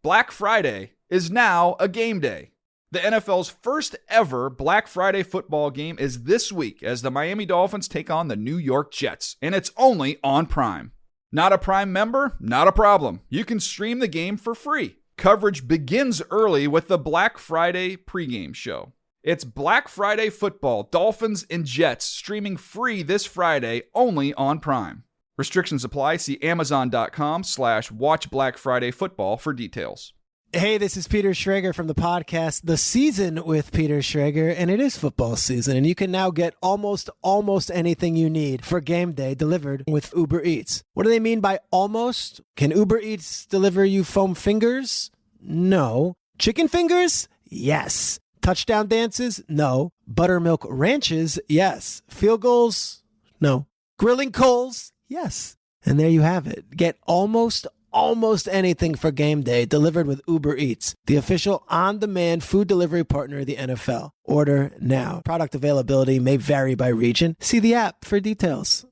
Black Friday is now a game day. The NFL's first ever Black Friday football game is this week as the Miami Dolphins take on the New York Jets, and it's only on Prime. Not a Prime member? Not a problem. You can stream the game for free. Coverage begins early with the Black Friday pregame show. It's Black Friday football, Dolphins and Jets, streaming free this Friday only on Prime. Restrictions apply. See Amazon.com/watch Black Friday football for details. Hey, this is Peter Schrager from the podcast The Season with Peter Schrager, and it is football season, and you can now get almost anything you need for game day delivered with Uber Eats. What do they mean by almost? Can Uber Eats deliver you foam fingers? No. Chicken fingers? Yes. Touchdown dances? No. Buttermilk ranches? Yes. Field goals? No. Grilling coals? Yes. And there you have it. Get almost anything for game day delivered with Uber Eats, the official on-demand food delivery partner of the NFL. Order now. Product availability may vary by region. See the app for details.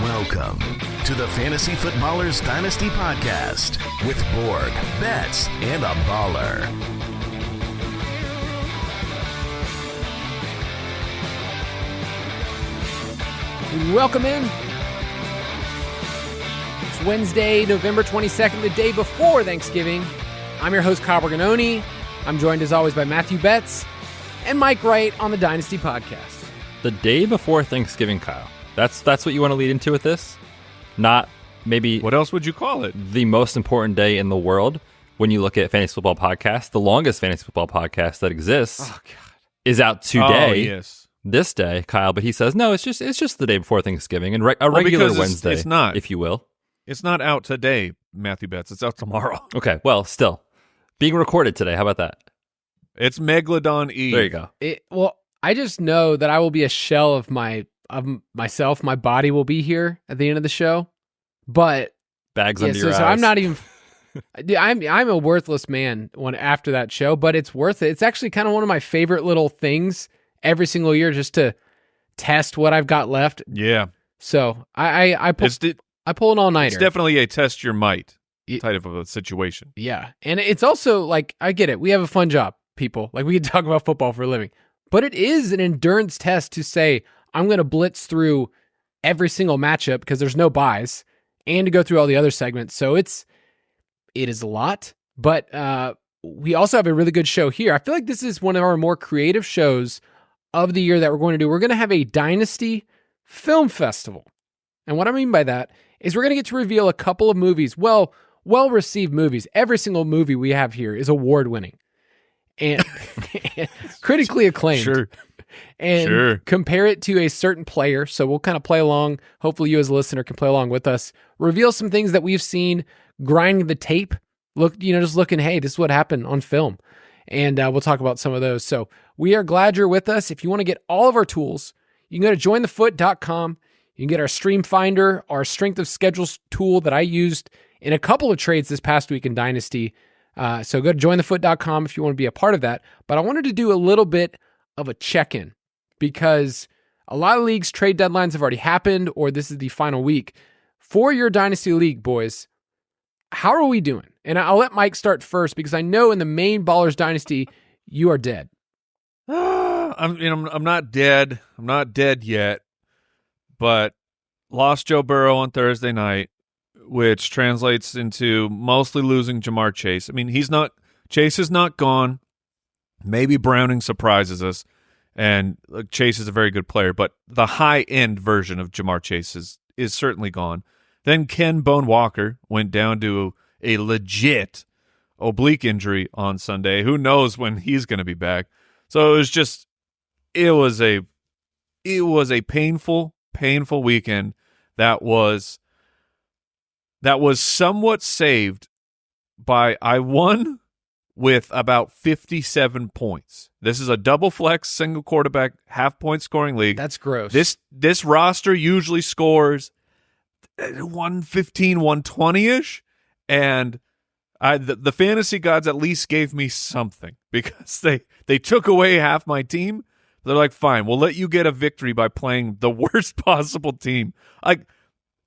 Welcome to the Fantasy Footballers Dynasty podcast with Borg, Betz, and a baller. Welcome in. It's Wednesday, November 22nd, the day before Thanksgiving. I'm your host, Kyle Berganoni. I'm joined as always by Matthew Betz and Mike Wright on the Dynasty podcast. The day before Thanksgiving, Kyle. That's what you want to lead into with this? Not maybe... What else would you call it? The most important day in the world when you look at Fantasy Football Podcast. The longest Fantasy Football podcast that exists is out today. Oh, yes. This day, Kyle. But he says, no, it's just the day before Thanksgiving. And a regular Wednesday, it's not. If you will. It's not out today, Matthew Betz. It's out tomorrow. Okay, well, still. Being recorded today. How about that? It's Megalodon Eve. There you go. Well, I just know that I will be a shell of myself. My body will be here at the end of the show, but bags under your eyes. So I'm not even. I'm a worthless man after that show, but it's worth it. It's actually kind of one of my favorite little things every single year, just to test what I've got left. Yeah. So I pull an all-nighter. It's definitely a test your might type of a situation. Yeah, and it's also like, I get it. We have a fun job, people. Like, we can talk about football for a living, but it is an endurance test to say, I'm going to blitz through every single matchup because there's no buys, and to go through all the other segments. So it is a lot, but we also have a really good show here. I feel like this is one of our more creative shows of the year that we're going to do. We're going to have a Dynasty Film Festival. And what I mean by that is we're going to get to reveal a couple of movies, well-received movies. Every single movie we have here is award-winning and critically acclaimed. Sure. And compare it to a certain player. So we'll kind of play along. Hopefully you as a listener can play along with us. Reveal some things that we've seen, grinding the tape. Just looking, hey, this is what happened on film. And we'll talk about some of those. So we are glad you're with us. If you want to get all of our tools, you can go to jointhefoot.com. You can get our Stream Finder, our Strength of Schedules tool that I used in a couple of trades this past week in Dynasty. So go to jointhefoot.com if you want to be a part of that. But I wanted to do a little bit of a check-in because a lot of leagues' trade deadlines have already happened, or this is the final week. For your Dynasty League, boys, how are we doing? And I'll let Mike start first because I know in the main Ballers Dynasty, you are dead. I'm not dead. I'm not dead yet, but lost Joe Burrow on Thursday night, which translates into mostly losing Jamar Chase. I mean, Chase is not gone. Maybe Browning surprises us, and Chase is a very good player, but the high-end version of Jamar Chase is certainly gone. Then Ken Bone Walker went down to a legit oblique injury on Sunday. Who knows when he's going to be back? So it was a painful weekend that was somewhat saved by I won with about 57 points. This is a double flex, single quarterback, half-point scoring league. That's gross. This roster usually scores 115, 120-ish. And the fantasy gods at least gave me something because they took away half my team. They're like, fine, we'll let you get a victory by playing the worst possible team. Like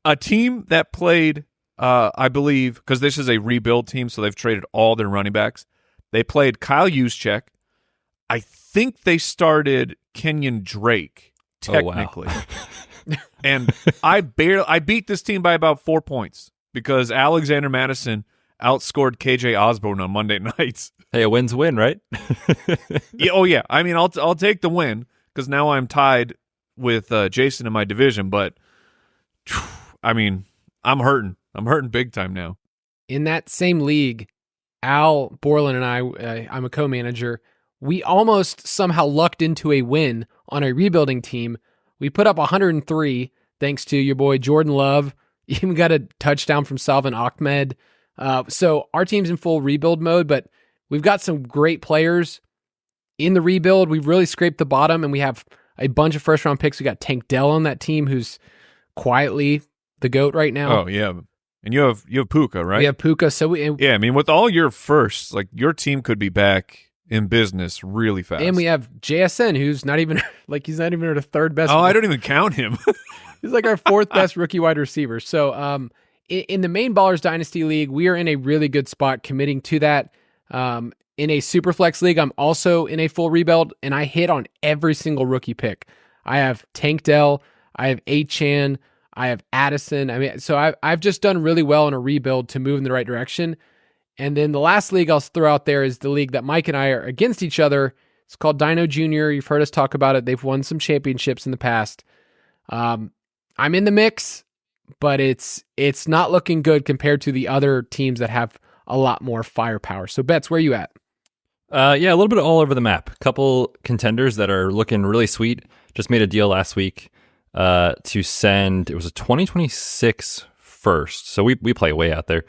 a team that played, I believe, because this is a rebuild team, so they've traded all their running backs. They played Kyle Juszczyk. I think they started Kenyon Drake, technically. Oh, wow. And I beat this team by about 4 points because Alexander Madison outscored KJ Osborne on Monday nights. Hey, a win's a win, right? Yeah, oh yeah. I mean, I'll take the win because now I'm tied with Jason in my division. But I mean, I'm hurting. I'm hurting big time now. In that same league, Al Borland and I'm a co-manager. We almost somehow lucked into a win on a rebuilding team. We put up 103 thanks to your boy Jordan Love. Even got a touchdown from Salvin Ahmed. So our team's in full rebuild mode, but we've got some great players in the rebuild. We've really scraped the bottom, and we have a bunch of first-round picks. We got Tank Dell on that team, who's quietly the GOAT right now. Oh, yeah. And you have Puka, right? We have Puka. So yeah, I mean, with all your firsts, like your team could be back in business really fast. And we have JSN, who's not even he's not even our third best. Oh, I don't even count him. He's like our fourth best rookie wide receiver. So in the main Ballers Dynasty League, we are in a really good spot committing to that. In a Superflex League, I'm also in a full rebuild, and I hit on every single rookie pick. I have Tank Dell, I have A-Chan, I have Addison. I mean, so I've just done really well in a rebuild to move in the right direction. And then the last league I'll throw out there is the league that Mike and I are against each other. It's called Dino Junior. You've heard us talk about it. They've won some championships in the past. I'm in the mix, but it's not looking good compared to the other teams that have a lot more firepower. So, Betz, where are you at? Yeah, a little bit all over the map. Couple contenders that are looking really sweet. Just made a deal last week to send, it was a 2026 first. So we play way out there.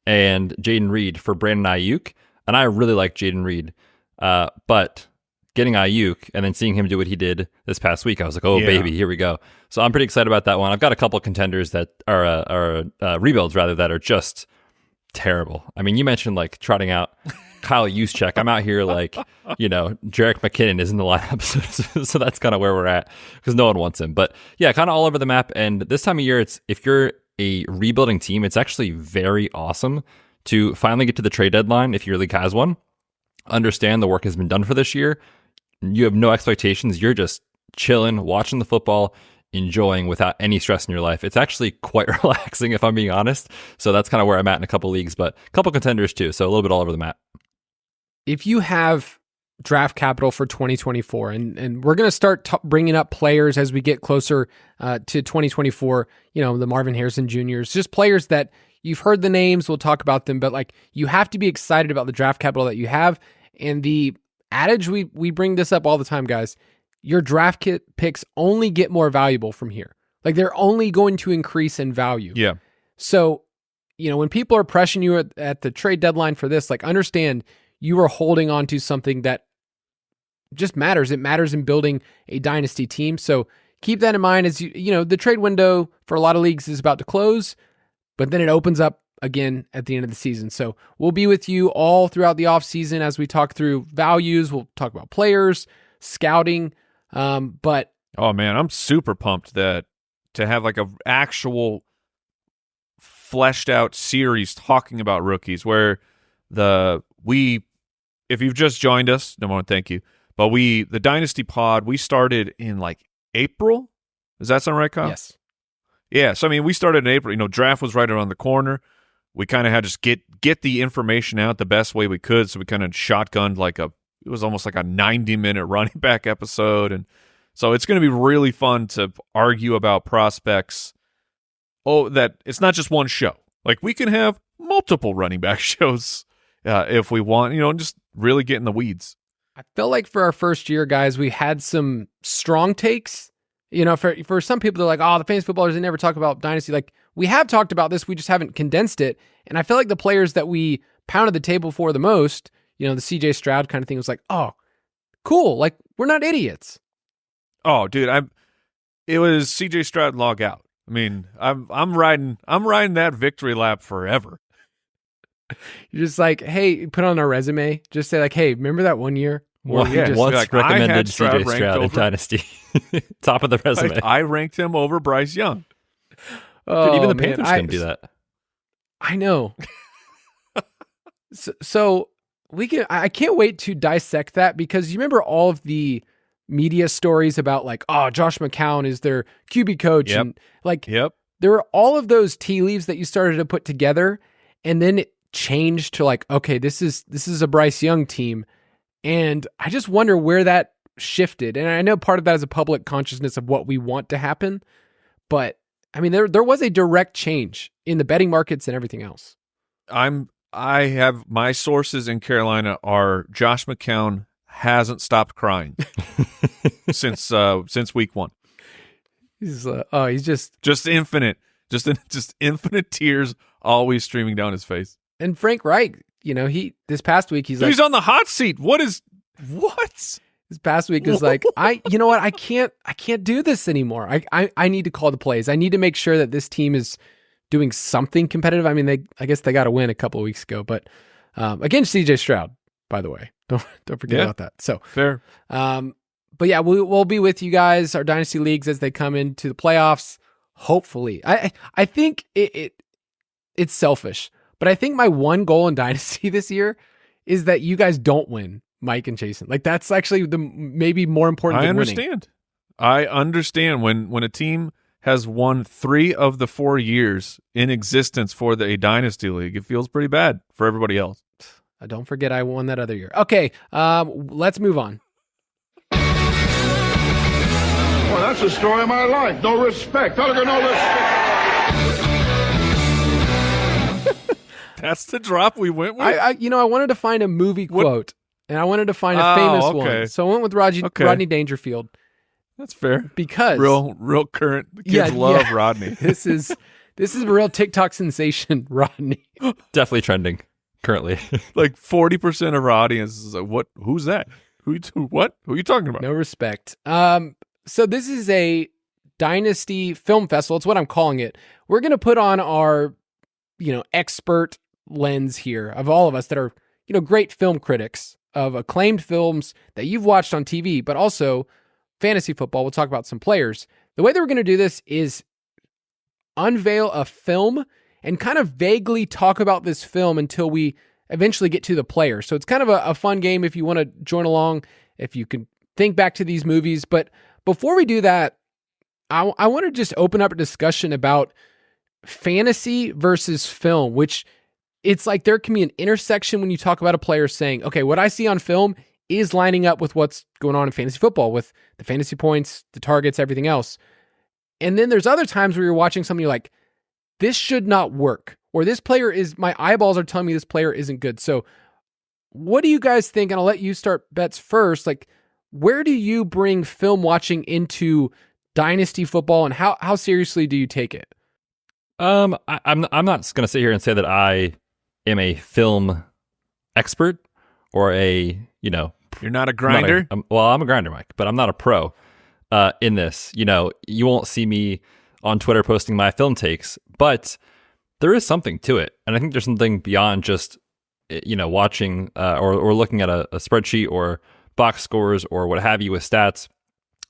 And Jaden Reed for Brandon Ayuk. And I really like Jaden Reed. But getting Ayuk and then seeing him do what he did this past week, I was like, oh, yeah, baby, here we go. So I'm pretty excited about that one. I've got a couple contenders that are rebuilds, rather, that are just terrible. I mean, you mentioned like trotting out Kyle Juszczyk. I'm out here like, Jerick McKinnon is in the lineup. So that's kind of where we're at because no one wants him. But yeah, kind of all over the map. And this time of year, if you're a rebuilding team, it's actually very awesome to finally get to the trade deadline if your league has one. Understand the work has been done for this year. You have no expectations. You're just chilling, watching the football, enjoying without any stress in your life. It's actually quite relaxing, if I'm being honest. So that's kind of where I'm at in a couple leagues, but a couple contenders too. So a little bit all over the map. If you have draft capital for 2024, and we're going to start bringing up players as we get closer to 2024, the Marvin Harrison Jr.'s, just players that you've heard the names, we'll talk about them, but like you have to be excited about the draft capital that you have. And the adage, we bring this up all the time, guys, your draft kit picks only get more valuable from here. Like they're only going to increase in value. Yeah. So, when people are pressuring you at the trade deadline for this, like understand you are holding on to something that just matters. It matters in building a dynasty team. So keep that in mind as the trade window for a lot of leagues is about to close, but then it opens up again at the end of the season. So we'll be with you all throughout the off season as we talk through values. We'll talk about players, scouting. But oh man, I'm super pumped that to have like a actual fleshed out series talking about rookies where if you've just joined us, number one, thank you. But the Dynasty Pod, we started in like April. Does that sound right, Kyle? Yes. Yeah. So, I mean, we started in April. Draft was right around the corner. We kind of had to just get the information out the best way we could. So we kind of shotgunned it was almost like a 90-minute running back episode. And so it's going to be really fun to argue about prospects. Oh, that it's not just one show. Like we can have multiple running back shows if we want, just really get in the weeds. I feel like for our first year, guys, we had some strong takes. For some people, they're like, oh, the fantasy footballers, they never talk about Dynasty. Like, we have talked about this, we just haven't condensed it. And I feel like the players that we pounded the table for the most, the CJ Stroud kind of thing was like, oh, cool. Like, we're not idiots. Oh, dude, it was CJ Stroud log out. I mean, I'm riding that victory lap forever. You're just like, hey, put on our resume. Just say like, hey, remember that one year? Well, we just, once like, I recommended had Stroud CJ ranked Stroud in over- Dynasty. Top of the resume. I ranked him over Bryce Young. Dude, even the man, Panthers can do that. I know. so I can't wait to dissect that, because you remember all of the media stories about like, oh, Josh McCown is their QB coach. Yep. And like, Yep. there were all of those tea leaves that you started to put together, and then it changed to like, okay, this is a Bryce Young team. And I just wonder where that shifted. And I know part of that is a public consciousness of what we want to happen, but I mean, there was a direct change in the betting markets and everything else. I have my sources in Carolina are Josh McCown hasn't stopped crying since week 1. He's just infinite, just infinite tears always streaming down his face. And Frank Reich, this past week he's on the hot seat. What? This past week is like, I can't do this anymore. I need to call the plays. I need to make sure that this team is doing something competitive. I mean, I guess they got to win a couple of weeks ago, but against CJ Stroud, by the way, don't forget about that. So fair. But yeah, we'll be with you guys, our Dynasty leagues, as they come into the playoffs. Hopefully, I think it's selfish, but I think my one goal in Dynasty this year is that you guys don't win, Mike and Jason. Like, that's actually the maybe more important than winning. I understand when a team has won 3 of the 4 years in existence for a Dynasty league, it feels pretty bad for everybody else. Don't forget I won that other year. Okay, let's move on. Well, that's the story of my life. No respect. No respect. That's the drop we went with? I wanted to find a movie quote, and I wanted to find a famous one. So I went with Rodney Dangerfield. That's fair. Because real current. The kids love Rodney. This is a real TikTok sensation, Rodney. Definitely trending currently. Like 40% of our audience is like, what? Who's that? What? Who are you talking about? No respect. So this is a Dynasty Film Festival. It's what I'm calling it. We're going to put on our, expert lens here of all of us that are, great film critics of acclaimed films that you've watched on TV, but also fantasy football. We'll talk about some players. The way that we're going to do this is unveil a film and kind of vaguely talk about this film until we eventually get to the player. So it's kind of a fun game if you want to join along, if you can think back to these movies. But before we do that, I want to just open up a discussion about fantasy versus film, which it's like there can be an intersection when you talk about a player saying, okay, what I see on film is lining up with what's going on in fantasy football, with the fantasy points, the targets, everything else. And then there's other times where you're watching something, you're like, this should not work, or this player is, my eyeballs are telling me this player isn't good. So what do you guys think? And I'll let you start, Betz, first. Like, where do you bring film watching into Dynasty football, and how seriously do you take it? I'm not going to sit here and say that I am a film expert or a, You're not a grinder? I'm a grinder, Mike, but I'm not a pro in this. You won't see me on Twitter posting my film takes, but there is something to it. And I think there's something beyond just, watching or looking at a spreadsheet or box scores or what have you with stats.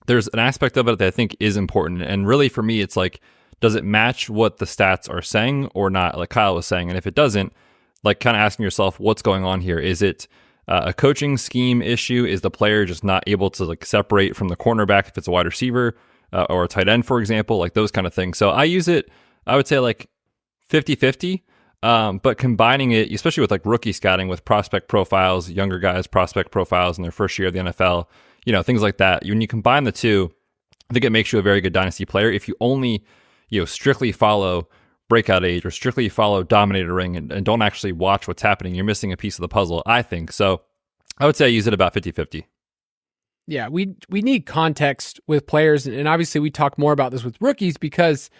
There's an aspect of it that I think is important. And really for me, it's like, does it match what the stats are saying or not? Like Kyle was saying. And if it doesn't, like kind of asking yourself, what's going on here? Is it a coaching scheme issue? Is the player just not able to like separate from the cornerback if it's a wide receiver or a tight end, for example, like those kind of things. So I use it, I would say like 50-50, but combining it, especially with like rookie scouting with prospect profiles, younger guys, prospect profiles in their first year of the NFL, things like that. When you combine the two, I think it makes you a very good Dynasty player. If you only, strictly follow breakout age or strictly follow dominator ring and don't actually watch what's happening, you're missing a piece of the puzzle, I think. So I would say I use it about 50-50. Yeah, we need context with players, and obviously we talk more about this with rookies, because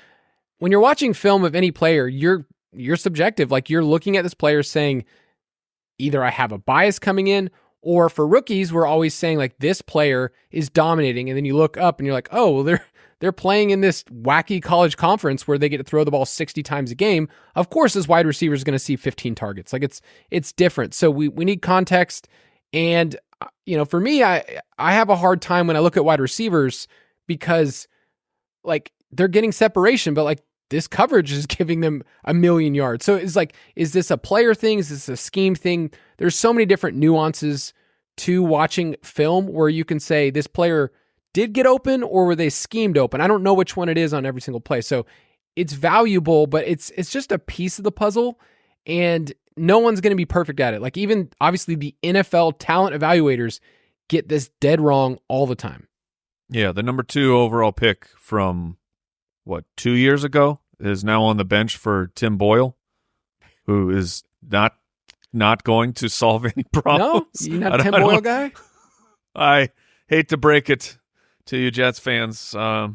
when you're watching film of any player, you're subjective. Like, you're looking at this player saying, either I have a bias coming in, or for rookies, we're always saying like, this player is dominating, and then you look up and you're like, oh, well, they're they're playing in this wacky college conference where they get to throw the ball 60 times a game. Of course, this wide receiver is going to see 15 targets. Like it's different. So we need context. And, for me, I have a hard time when I look at wide receivers because like they're getting separation, but like this coverage is giving them 1,000,000 yards. So it's like, is this a player thing? Is this a scheme thing? There's so many different nuances to watching film where you can say this player did get open or were they schemed open? I don't know which one it is on every single play. So it's valuable, but it's just a piece of the puzzle, and no one's going to be perfect at it. Like even obviously the NFL talent evaluators get this dead wrong all the time. Yeah, the number 2 overall pick from 2 years ago is now on the bench for Tim Boyle, who is not going to solve any problems. No, you're not a Tim Boyle guy? I hate to break it to you Jets fans. I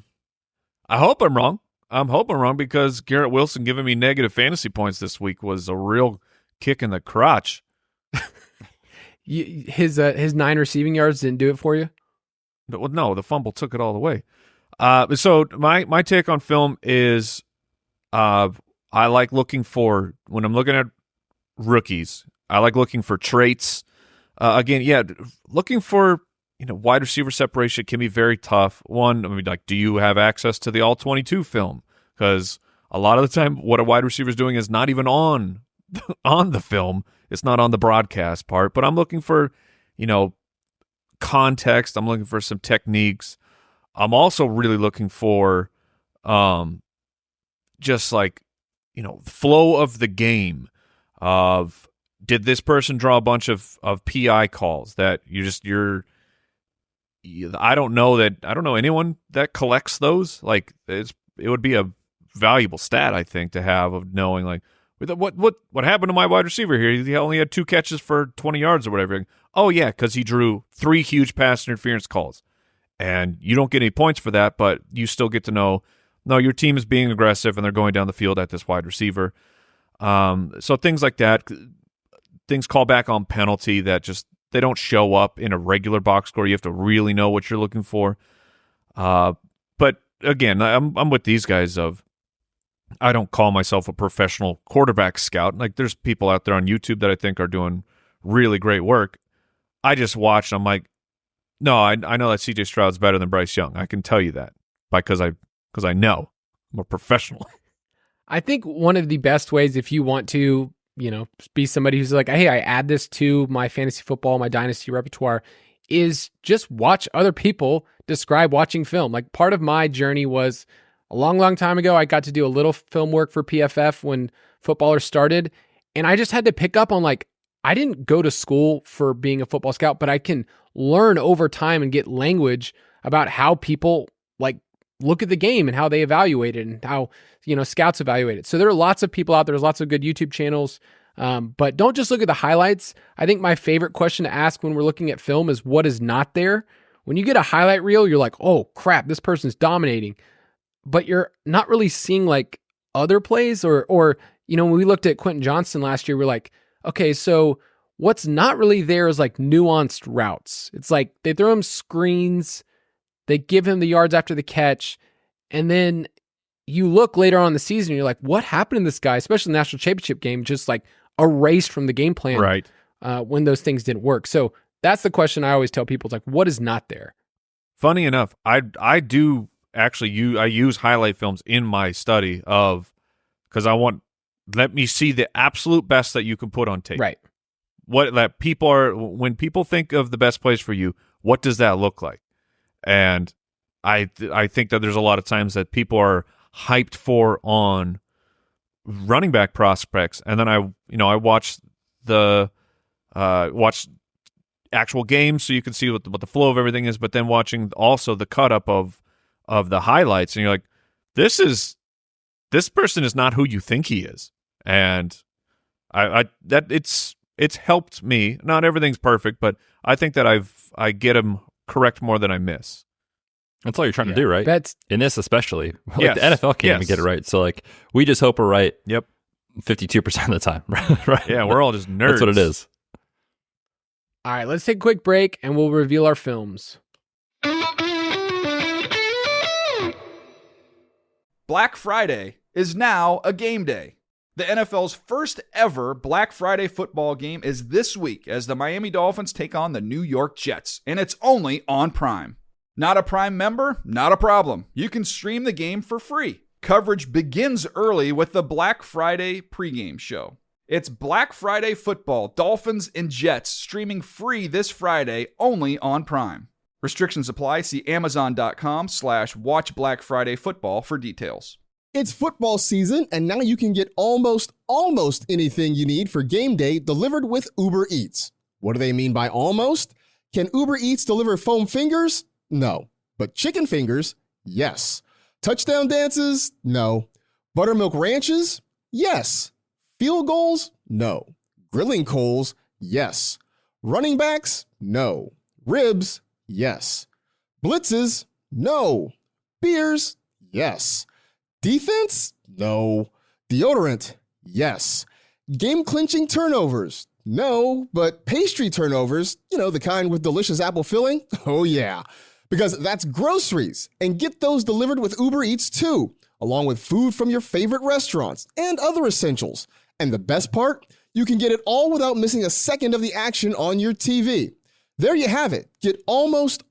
hope I'm wrong. I'm hoping I'm wrong because Garrett Wilson giving me negative fantasy points this week was a real kick in the crotch. His 9 receiving yards didn't do it for you? No, the fumble took it all the way. So my take on film is I like looking for, when I'm looking at rookies, I like looking for traits. Looking for wide receiver separation can be very tough. One, I mean, like, do you have access to the all-22 film? Because a lot of the time, what a wide receiver is doing is not even on the film. It's not on the broadcast part. But I'm looking for, context. I'm looking for some techniques. I'm also really looking for, just like, flow of the game. Of did this person draw a bunch of PI calls that I don't know anyone that collects those. Like it would be a valuable stat, I think, to have, of knowing like what happened to my wide receiver here. He only had 2 catches for 20 yards or whatever. Oh yeah, because he drew 3 huge pass interference calls, and you don't get any points for that, but you still get to know, no, your team is being aggressive and they're going down the field at this wide receiver. So things like that, things call back on penalty that just, they don't show up in a regular box score. You have to really know what you're looking for. But again, I'm with these guys of, I don't call myself a professional quarterback scout. Like there's people out there on YouTube that I think are doing really great work. I just watch and I'm like, no, I know that CJ Stroud's better than Bryce Young. I can tell you that because I know I'm a professional. I think one of the best ways, if you want to, be somebody who's like, hey, I add this to my fantasy football, my dynasty repertoire, is just watch other people describe watching film. Like part of my journey was a long, long time ago. I got to do a little film work for PFF when footballers started. And I just had to pick up on like, I didn't go to school for being a football scout, but I can learn over time and get language about how people like look at the game and how they evaluate it and how, scouts evaluate it. So there are lots of people out there. There's lots of good YouTube channels, but don't just look at the highlights. I think my favorite question to ask when we're looking at film is what is not there. When you get a highlight reel, you're like, oh crap, this person's dominating, but you're not really seeing like other plays or, when we looked at Quentin Johnston last year, we're like, okay, so what's not really there is like nuanced routes. It's like they throw him screens, they give him the yards after the catch, and then you look later on in the season and you're like, what happened to this guy, especially in the national championship game, just like erased from the game plan, right? When those things didn't work. So that's the question I always tell people. It's like, what is not there? Funny enough, I do actually I use highlight films in my study of, because let me see the absolute best that you can put on tape. Right. What that when people think of the best plays for you, what does that look like? And I think that there's a lot of times that people are hyped for on running back prospects, and then I watch watch actual games so you can see what the flow of everything is, but then watching also the cut up of the highlights, and you're like, this person is not who you think he is. And it's helped me. Not everything's perfect, but I think that I get them correct more than I miss. That's all you're trying to do, right? Betz. In this especially. Like Yes. the NFL can't even get it right. So like we just hope we're right. Yep. 52% of the time. Right? Yeah, we're all just nerds. That's what it is. All right, let's take a quick break and we'll reveal our films. Black Friday is now a game day. The NFL's first ever Black Friday football game is this week as the Miami Dolphins take on the New York Jets, and it's only on Prime. Not a Prime member? Not a problem. You can stream the game for free. Coverage begins early with the Black Friday pregame show. It's Black Friday football, Dolphins and Jets, streaming free this Friday only on Prime. Restrictions apply. See Amazon.com/watch Black Friday football for details. It's football season, and now you can get almost anything you need for game day delivered with Uber Eats. What do they mean by almost? Can Uber Eats deliver foam fingers? No. But chicken fingers? Yes. Touchdown dances? No. Buttermilk ranches? Yes. Field goals? No. Grilling coals? Yes. Running backs? No. Ribs? Yes. Blitzes? No. Beers? Yes. Defense? No. Deodorant? Yes. Game-clinching turnovers? No, but pastry turnovers, the kind with delicious apple filling? Oh yeah, because that's groceries, and get those delivered with Uber Eats too, along with food from your favorite restaurants and other essentials. And the best part? You can get it all without missing a second of the action on your TV. There you have it. Get almost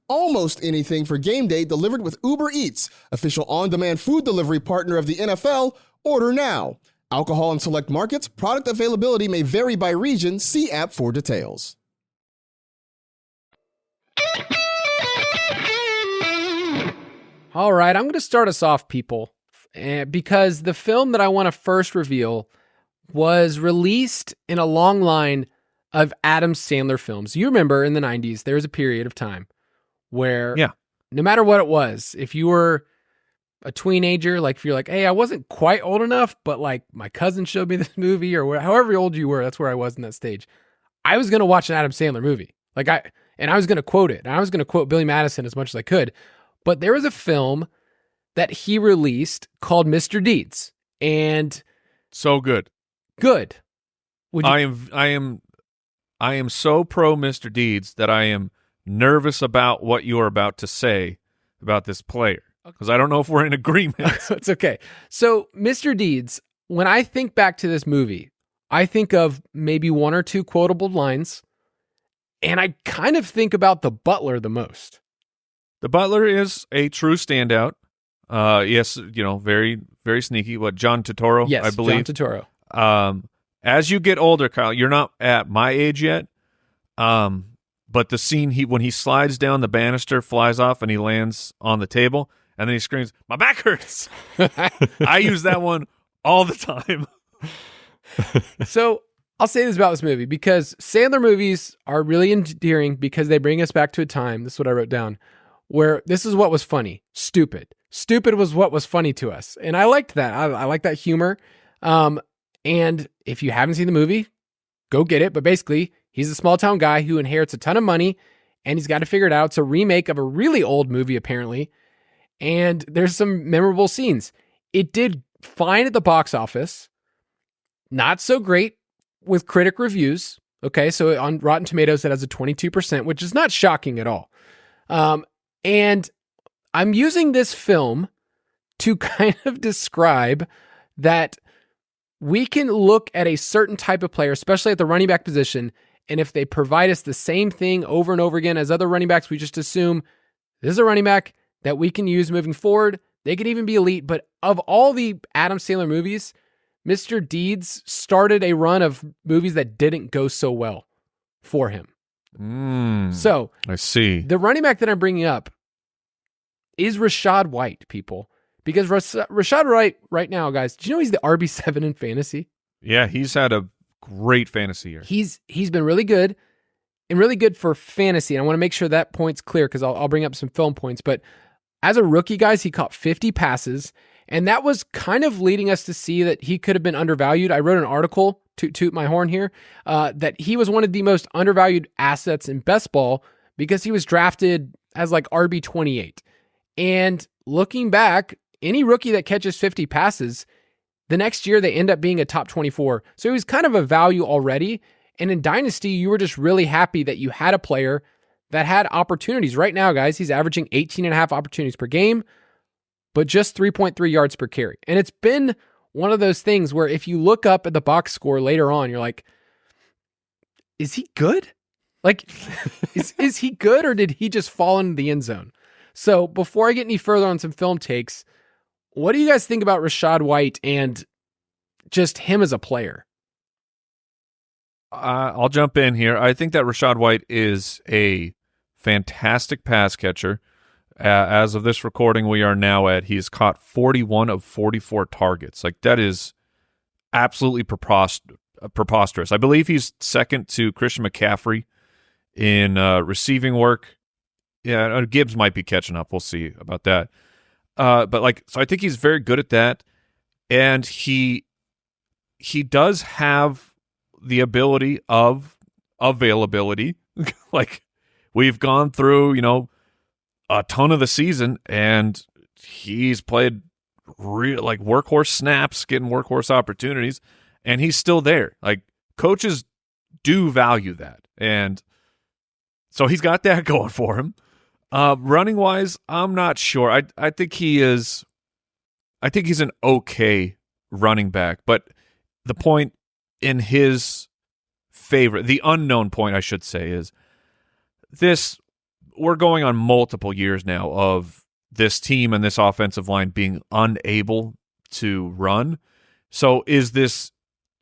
anything for game day delivered with Uber Eats, official on-demand food delivery partner of the NFL. Order now. Alcohol in select markets. Product availability may vary by region. See app for details. All right, I'm going to start us off, people, because the film that I want to first reveal was released in a long line of Adam Sandler films. You remember in the 90s, there was a period of time where no matter what it was, if you were a teenager, like if you're like, hey, I wasn't quite old enough, but like my cousin showed me this movie, or however old you were, that's where I was in that stage. I was going to watch an Adam Sandler movie. I was going to quote it. And I was going to quote Billy Madison as much as I could. But there was a film that he released called Mr. Deeds. And so good. Good. I am so pro Mr. Deeds that I am nervous about what you are about to say about this player, because I don't know if we're in agreement. It's okay. So Mr. Deeds, when I think back to this movie, I think of maybe one or two quotable lines, and I kind of think about the butler the most. The butler is a true standout. Yes, very, very sneaky. What, John Turturro, yes, I believe. John Turturro. As you get older, Kyle, you're not at my age yet, but the scene when he slides down the banister, flies off, and he lands on the table, and then he screams, "My back hurts!" I use that one all the time. So I'll say this about this movie, because Sandler movies are really endearing because they bring us back to a time, this is what I wrote down, where this is what was funny. Stupid. Stupid was what was funny to us. And I liked that. I like that humor. And if you haven't seen the movie, go get it. But basically, he's a small town guy who inherits a ton of money, and he's got to figure it out. It's a remake of a really old movie, apparently. And there's some memorable scenes. It did fine at the box office. Not so great with critic reviews. Okay, so on Rotten Tomatoes, it has a 22%, which is not shocking at all. And I'm using this film to kind of describe that we can look at a certain type of player, especially at the running back position, and if they provide us the same thing over and over again as other running backs, we just assume this is a running back that we can use moving forward. They could even be elite. But of all the Adam Sandler movies, Mr. Deeds started a run of movies that didn't go so well for him. So I see. The running back that I'm bringing up is Rachaad White, people. Because Rachaad White right now, guys, do you know he's the RB7 in fantasy? Yeah, he's had a great fantasy year. He's been really good, and really good for fantasy. And I want to make sure that point's clear, because I'll bring up some film points. But as a rookie, guys, he caught 50 passes, and that was kind of leading us to see that he could have been undervalued. I wrote an article, toot my horn here, that he was one of the most undervalued assets in best ball because he was drafted as like RB28. And looking back, any rookie that catches 50 passes, the next year they end up being a top 24. So he was kind of a value already. And in Dynasty, you were just really happy that you had a player that had opportunities. Right now, guys, he's averaging 18.5 opportunities per game. but just 3.3 yards per carry. And it's been one of those things where if you look up at the box score later on, you're like, is he good? Like, is he good, or did he just fall into the end zone? So before I get any further on some film takes, what do you guys think about Rachaad White and just him as a player? I'll jump in here. I think that Rachaad White is a fantastic pass catcher. As of this recording, we are now at, he's caught 41 of 44 targets. Like, that is absolutely preposterous. I believe he's second to Christian McCaffrey in receiving work. Yeah, Gibbs might be catching up. We'll see about that. So I think he's very good at that. And he does have the ability of availability. Like, we've gone through, a ton of the season, and he's played like workhorse snaps, getting workhorse opportunities, and he's still there. Like, coaches do value that, and so he's got that going for him. Running wise, I'm not sure. I think he's an okay running back, but the point in his favor, the unknown point I should say, is this. We're going on multiple years now of this team and this offensive line being unable to run. So is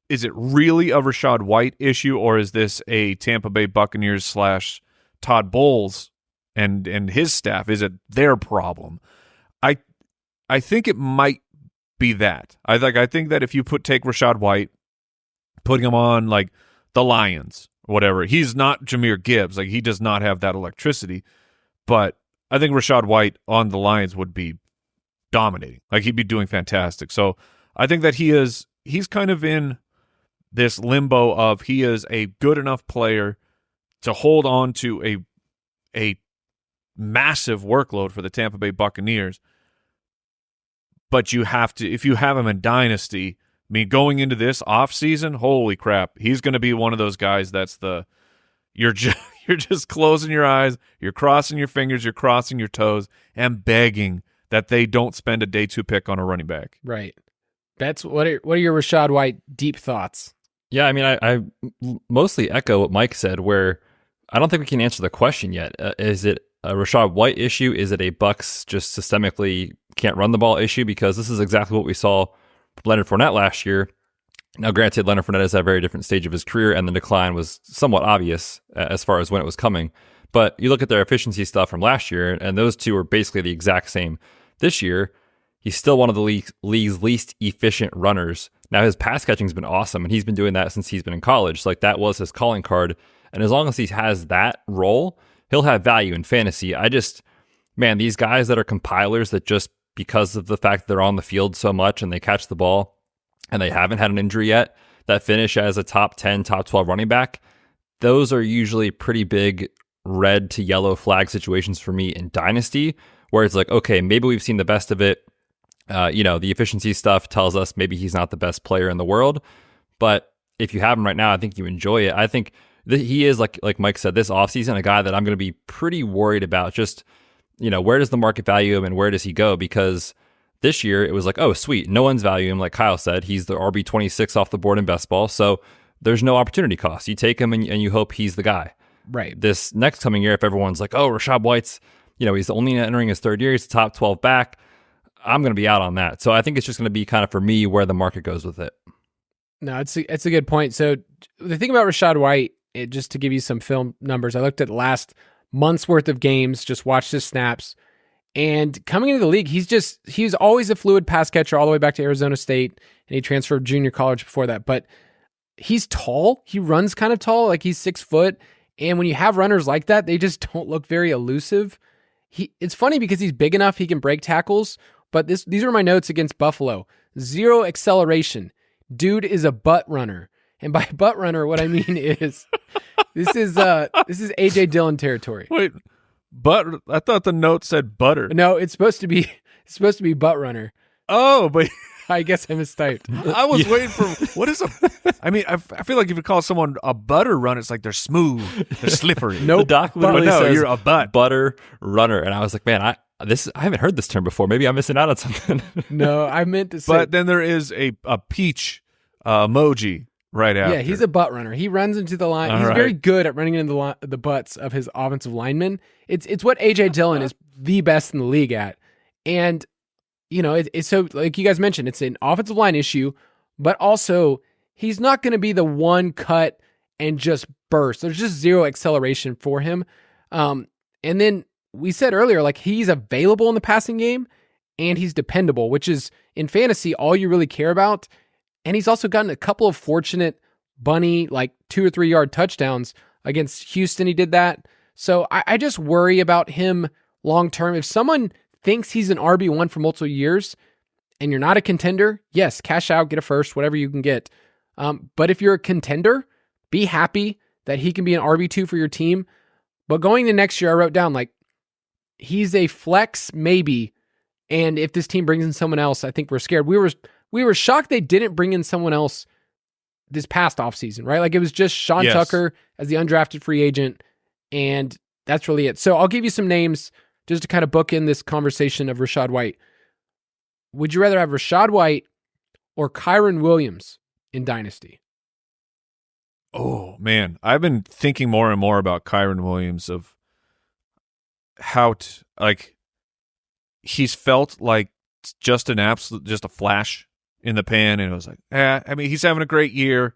it really a Rachaad White issue, or is this a Tampa Bay Buccaneers / Todd Bowles and his staff? Is it their problem? I think it might be that. I think that if you take Rachaad White, putting him on like the Lions, whatever. He's not Jahmyr Gibbs. Like, he does not have that electricity. But I think Rachaad White on the Lions would be dominating. Like, he'd be doing fantastic. So I think that he's kind of in this limbo of, he is a good enough player to hold on to a massive workload for the Tampa Bay Buccaneers. But you have to, if you have him in Dynasty, I mean, going into this offseason, holy crap, he's going to be one of those guys that's you're just closing your eyes, you're crossing your fingers, you're crossing your toes, and begging that they don't spend a day 2 pick on a running back. Right. What are your Rachaad White deep thoughts? Yeah, I mean, I mostly echo what Mike said, where I don't think we can answer the question yet. Is it a Rachaad White issue? Is it a Bucs just systemically can't run the ball issue? Because this is exactly what we saw Leonard Fournette last year. Now, granted, Leonard Fournette is at a very different stage of his career, and the decline was somewhat obvious as far as when it was coming. But you look at their efficiency stuff from last year, and those two are basically the exact same. This year, he's still one of the league's least efficient runners. Now, his pass catching has been awesome, and he's been doing that since he's been in college. So, like, that was his calling card. And as long as he has that role, he'll have value in fantasy. These guys that are compilers that just because of the fact that they're on the field so much and they catch the ball and they haven't had an injury yet, that finish as a top 10, top 12 running back, those are usually pretty big red to yellow flag situations for me in Dynasty, where it's like, okay, maybe we've seen the best of it. The efficiency stuff tells us maybe he's not the best player in the world. But if you have him right now, I think you enjoy it. I think that he is, like Mike said, this offseason, a guy that I'm going to be pretty worried about. Just, where does the market value him and where does he go? Because this year it was like, oh, sweet, no one's valuing him. Like Kyle said, he's the RB26 off the board in best ball. So there's no opportunity cost. You take him and you hope he's the guy. Right. This next coming year, if everyone's like, oh, Rachaad White's, he's only entering his third year, he's a top 12 back, I'm going to be out on that. So I think it's just going to be kind of, for me, where the market goes with it. No, it's a good point. So the thing about Rachaad White, just to give you some film numbers, I looked at the last month's worth of games, just watched his snaps. And coming into the league, he's always a fluid pass catcher all the way back to Arizona State, and he transferred junior college before that. But he's tall. He runs kind of tall, like he's 6 foot. And when you have runners like that, they just don't look very elusive. It's funny because he's big enough, he can break tackles. But these are my notes against Buffalo. 0 acceleration. Dude is a butt runner. And by butt runner, what I mean is this is AJ Dillon territory. Wait, I thought the note said butter. No, it's supposed to be butt runner. Oh, but I guess I mistyped. I was waiting for what is a. I mean, I feel like if you call someone a butter runner, it's like they're smooth, they're slippery. No, the doc literally says you're a butt butter runner, and I was like, man, I haven't heard this term before. Maybe I'm missing out on something. No, I meant to say. But then there is a peach emoji right after. Yeah, he's a butt runner. He runs into the line. He's very good at running into the butts of his offensive linemen. It's what A.J. Dillon is the best in the league at. And, it's so, like you guys mentioned, it's an offensive line issue, but also he's not going to be the one cut and just burst. There's just zero acceleration for him. And then we said earlier, like, he's available in the passing game and he's dependable, which is in fantasy all you really care about. And he's also gotten a couple of fortunate bunny, like 2 or 3 yard touchdowns against Houston. He did that. So I just worry about him long term. If someone thinks he's an RB1 for multiple years and you're not a contender, yes, cash out, get a first, whatever you can get. But if you're a contender, be happy that he can be an RB2 for your team. But going to next year, I wrote down, like, he's a flex maybe. And if this team brings in someone else, I think we're scared. We were shocked they didn't bring in someone else this past offseason, right? Like, it was just Sean Tucker as the undrafted free agent, and that's really it. So I'll give you some names just to kind of book in this conversation of Rachaad White. Would you rather have Rachaad White or Kyren Williams in Dynasty? Oh, man. I've been thinking more and more about Kyren Williams, of how he's felt like just a flash in the pan, and it was like, he's having a great year,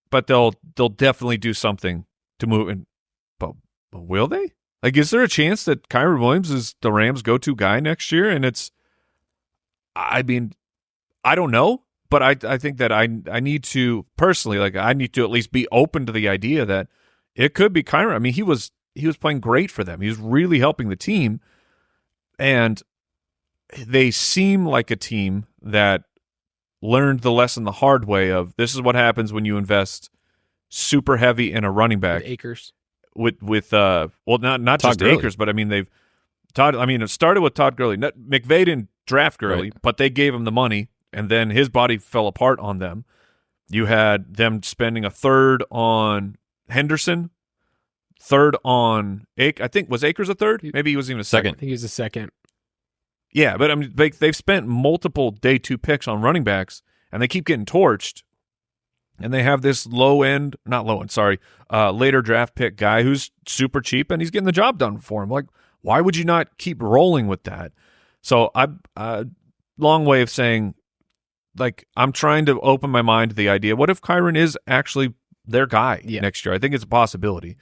but they'll definitely do something to move in. But will they? Like, is there a chance that Kyren Williams is the Rams' go-to guy next year? And I don't know, but I think that I need to personally, I need to at least be open to the idea that it could be Kyren. I mean, he was playing great for them. He was really helping the team, and they seem like a team that learned the lesson the hard way of, this is what happens when you invest super heavy in a running back. With Akers. Not just Akers, but I mean, it started with Todd Gurley. McVay didn't draft Gurley, but they gave him the money, and then his body fell apart on them. You had them spending a third on Henderson, third on I think, was Akers a third? Maybe he was even a second. I think he was a second. Yeah, but I mean, they've spent multiple day 2 picks on running backs, and they keep getting torched. And they have this later draft pick guy who's super cheap, and he's getting the job done for him. Like, why would you not keep rolling with that? So long way of saying, like, I'm trying to open my mind to the idea, what if Kyren is actually their guy next year? I think it's a possibility.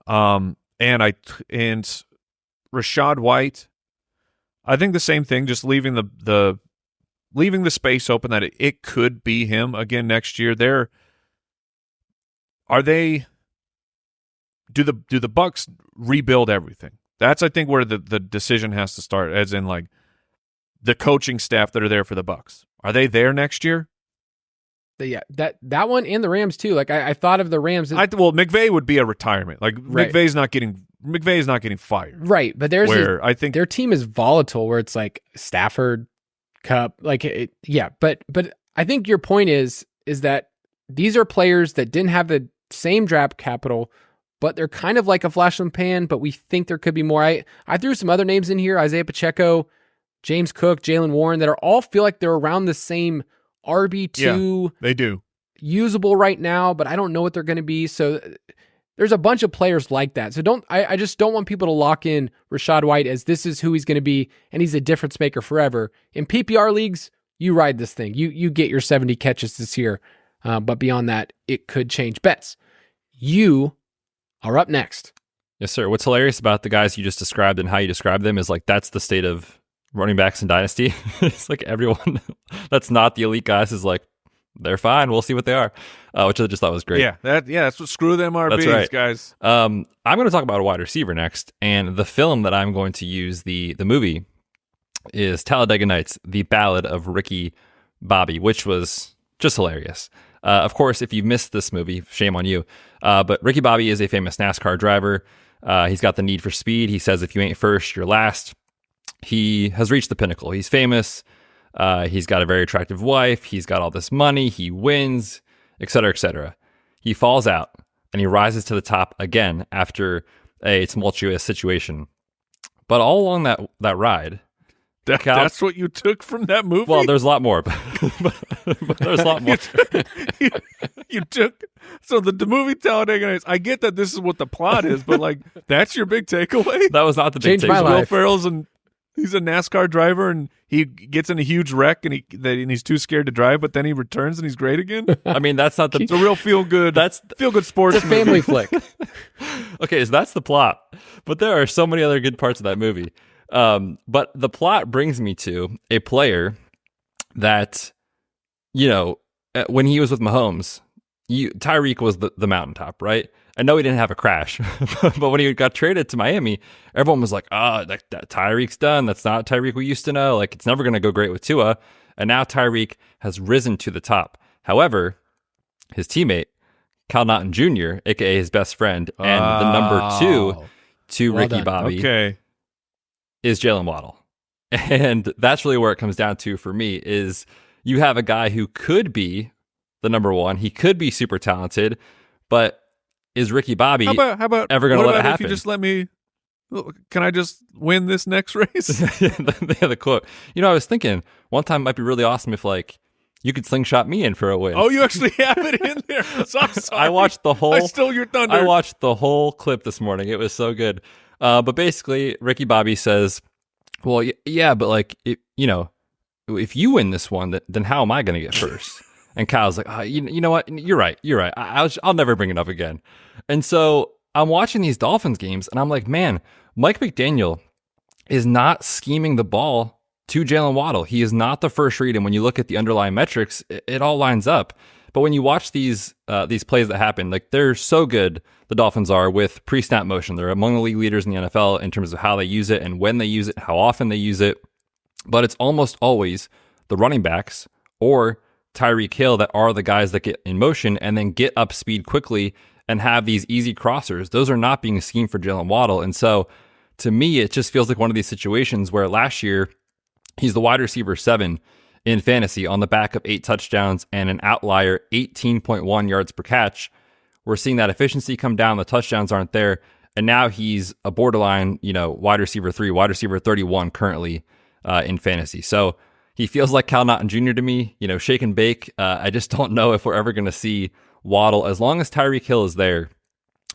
And Rachaad White, I think the same thing, just leaving the space open that it could be him again next year. Do the Bucs rebuild everything? That's, I think, where the decision has to start, as in, like, the coaching staff that are there for the Bucs. Are they there next year? Yeah, that one and the Rams too. Like, I thought of the Rams. McVay would be a retirement. Like, right. McVay's not getting fired. Right, but I think their team is volatile, where it's like Stafford, Cup, like, but I think your point is that these are players that didn't have the same draft capital, but they're kind of like a flash in the pan, but we think there could be more. I threw some other names in here: Isaiah Pacheco, James Cook, Jalen Warren, that all feel like they're around the same RB2. Yeah, they do. Usable right now, but I don't know what they're going to be. So there's a bunch of players like that. So I just don't want people to lock in Rachaad White as this is who he's going to be, and he's a difference maker forever. In PPR leagues, you ride this thing. You get your 70 catches this year. But beyond that, it could change. Betz, you are up next. Yes, sir. What's hilarious about the guys you just described and how you described them is, like, that's the state of running backs in Dynasty. It's like everyone that's not the elite guys is like, they're fine. We'll see what they are, which I just thought was great. Yeah, that's what screw them RBs, that's right. Guys. I'm going to talk about a wide receiver next, and the film that I'm going to use, the movie, is Talladega Nights, the Ballad of Ricky Bobby, which was just hilarious. Of course, if you missed this movie, shame on you. But Ricky Bobby is a famous NASCAR driver. He's got the need for speed. He says, if you ain't first, you're last. He has reached the pinnacle. He's famous. He's got a very attractive wife. He's got all this money. He wins, et cetera, et cetera. He falls out, and he rises to the top again after a tumultuous situation. But all along that ride, that's what you took from that movie? Well, there's a lot more, but there's a lot more. you took so the movie Talladega Nights. I get that this is what the plot is, but like that's your big takeaway. That was not the big Changed my takeaway. life. Will Ferrell's and he's a NASCAR driver and he gets in a huge wreck and he's too scared to drive, but then he returns and he's great again. I mean, that's not the. It's a real feel good. Feel good sports. It's a family flick. Okay, so that's the plot, but there are so many other good parts of that movie. But the plot brings me to a player that, when he was with Mahomes, Tyreek was the mountaintop, right? I know he didn't have a crash, but when he got traded to Miami, everyone was like, that Tyreek's done. That's not Tyreek we used to know. Like, it's never going to go great with Tua. And now Tyreek has risen to the top. However, his teammate, Cal Naughton Jr., a.k.a. his best friend, and the number 2 to Well Ricky done. Bobby Okay. is Jalen Waddle. And that's really where it comes down to for me is you have a guy who could be the number 1. He could be super talented, but is Ricky Bobby How about ever going to let it if happen? you just let me? Can I just win this next race? the quote. I was thinking one time it might be really awesome if like you could slingshot me in for a win. Oh, you actually have it in there. So I'm sorry. I watched the whole. I stole your thunder. I watched the whole clip this morning. It was so good. But basically, Ricky Bobby says, "Well, yeah, but like, if you win this one, then how am I going to get first?" And Kyle's like, you know what? You're right. I'll never bring it up again. And so I'm watching these Dolphins games, and I'm like, man, Mike McDaniel is not scheming the ball to Jalen Waddle. He is not the first read, and when you look at the underlying metrics, it all lines up. But when you watch these plays that happen, like they're so good, the Dolphins are with pre-snap motion. They're among the league leaders in the NFL in terms of how they use it and when they use it, how often they use it. But it's almost always the running backs or Tyreek Hill that are the guys that get in motion and then get up speed quickly and have these easy crossers. Those are not being schemed for Jalen Waddle. And so to me, it just feels like one of these situations where last year he's the wide receiver 7 in fantasy on the back of 8 touchdowns and an outlier 18.1 yards per catch. We're seeing that efficiency come down. The touchdowns aren't there. And now he's a borderline, wide receiver 3, wide receiver 31 currently in fantasy. So he feels like Cal Naughton Jr. to me, shake and bake. I just don't know if we're ever going to see Waddle, as long as Tyreek Hill is there,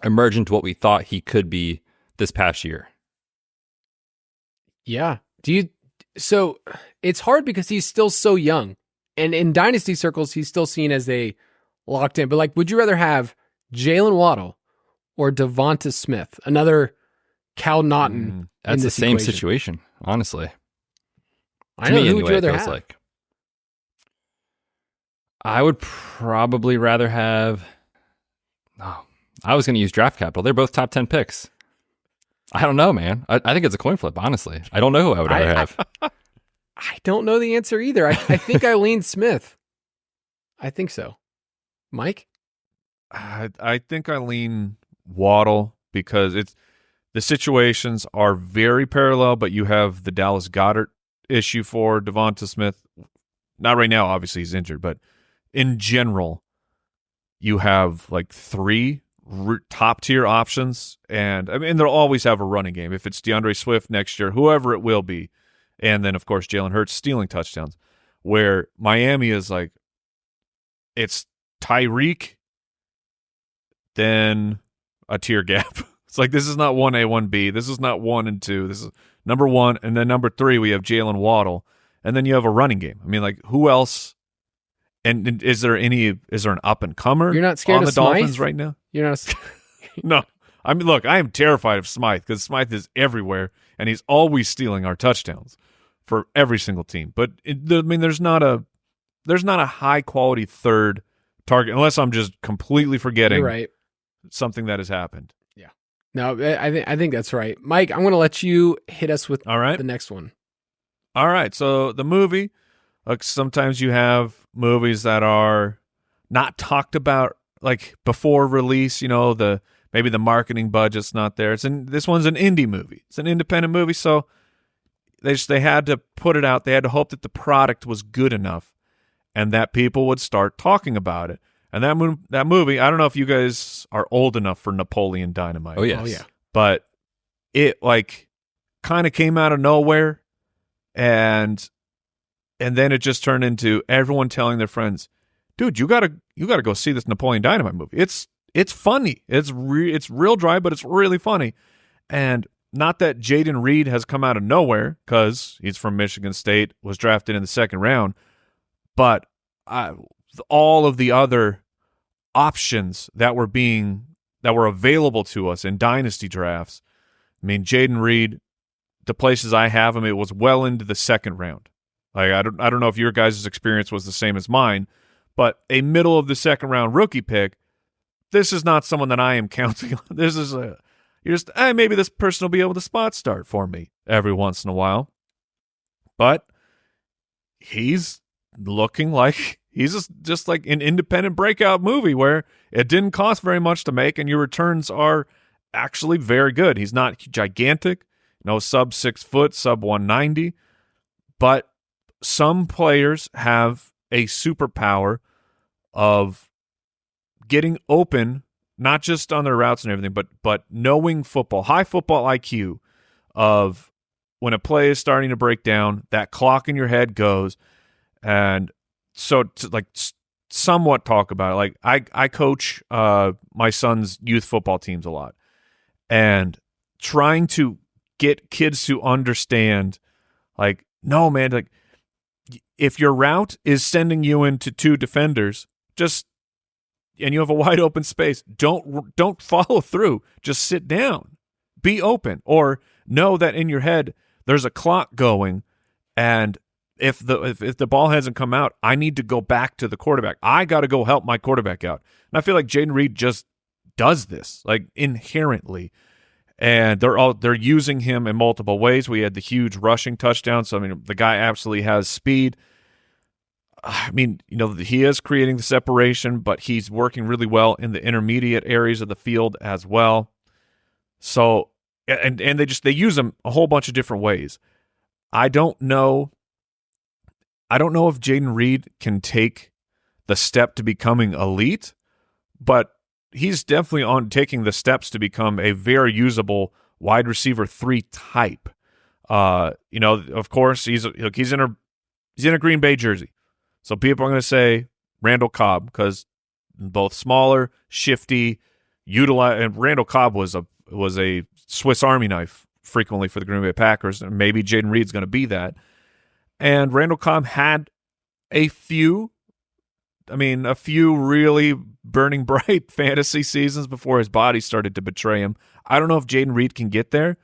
emerge into what we thought he could be this past year. Yeah. So it's hard because he's still so young. And in dynasty circles, he's still seen as a locked in. But like, would you rather have Jalen Waddle or Devonta Smith, another Cal Naughton? That's the same equation? situation, honestly. I know. Who would you it rather feels have? like. I would probably rather have. No, I was going to use draft capital. They're both top 10 picks. I don't know, man. I think it's a coin flip, honestly. I don't know who I would rather have. I don't know the answer either. I think I lean Smith. I think so. Mike? I think I lean Waddle because the situations are very parallel, but you have the Dallas Goedert issue for Devonta Smith. Not right now, obviously he's injured, but in general, you have like 3 top tier options, and they'll always have a running game. If it's DeAndre Swift next year, whoever it will be, and then of course Jalen Hurts stealing touchdowns. Where Miami is like, it's Tyreek, then a tier gap. It's like this is not 1A, 1B. This is not 1 and 2. This is number 1, and then number 3 we have Jalen Waddle, and then you have a running game. Like who else? And is there an up and comer? You're not scared on of the Dolphins Smythe? right now? You're not. No. Look, I am terrified of Smythe because Smythe is everywhere, and he's always stealing our touchdowns for every single team. But there's not a high quality third target unless I'm just completely forgetting You're right. something that has happened. Yeah. No, I think that's right. Mike, I'm going to let you hit us with All right. the next one. All right. So the movie, sometimes you have movies that are not talked about like before release. Maybe the marketing budget's not there. This one's an indie movie. It's an independent movie, so they had to put it out. They had to hope that the product was good enough and that people would start talking about it. And that movie, I don't know if you guys are old enough for Napoleon Dynamite. Oh, yes. Oh, yeah. But it kind of came out of nowhere, and then it just turned into everyone telling their friends, "Dude, you gotta go see this Napoleon Dynamite movie. It's funny. It's real dry, but it's really funny." And not that Jaden Reed has come out of nowhere, because he's from Michigan State, was drafted in the second round, but all of the other options that were available to us in dynasty drafts. I mean, Jaden Reed, the places I have him, it was well into the second round. Like, I don't know if your guys' experience was the same as mine, but a middle of the second round rookie pick, this is not someone that I am counting on. This is maybe this person will be able to spot start for me every once in a while. But he's looking like he's just like an independent breakout movie where it didn't cost very much to make and your returns are actually very good. He's not gigantic, sub 6 foot, sub 190, but some players have a superpower of getting open, not just on their routes and everything, but knowing football, high football IQ of when a play is starting to break down, that clock in your head goes. And so to somewhat talk about it, like I coach my son's youth football teams a lot, and trying to get kids to understand, like, no, man, like, if your route is sending you into 2 defenders, and you have a wide open space, don't follow through. Just sit down, be open, or know that in your head there's a clock going, and if the ball hasn't come out, I need to go back to the quarterback. I got to go help my quarterback out. And I feel like Jaden Reed just does this, like, inherently. And they're using him in multiple ways. We had the huge rushing touchdown. So, I mean, the guy absolutely has speed. I mean, he is creating the separation, but he's working really well in the intermediate areas of the field as well. So, and they use him a whole bunch of different ways. I don't know if Jaden Reed can take the step to becoming elite, but he's definitely taking the steps to become a very usable wide receiver 3 type. Of course, he's in a Green Bay jersey, so people are going to say Randall Cobb because both smaller, shifty, and Randall Cobb was a Swiss Army knife frequently for the Green Bay Packers, and maybe Jaden Reed's going to be that. And Randall Cobb had a few really burning bright fantasy seasons before his body started to betray him. I don't know if Jaden Reed can get there,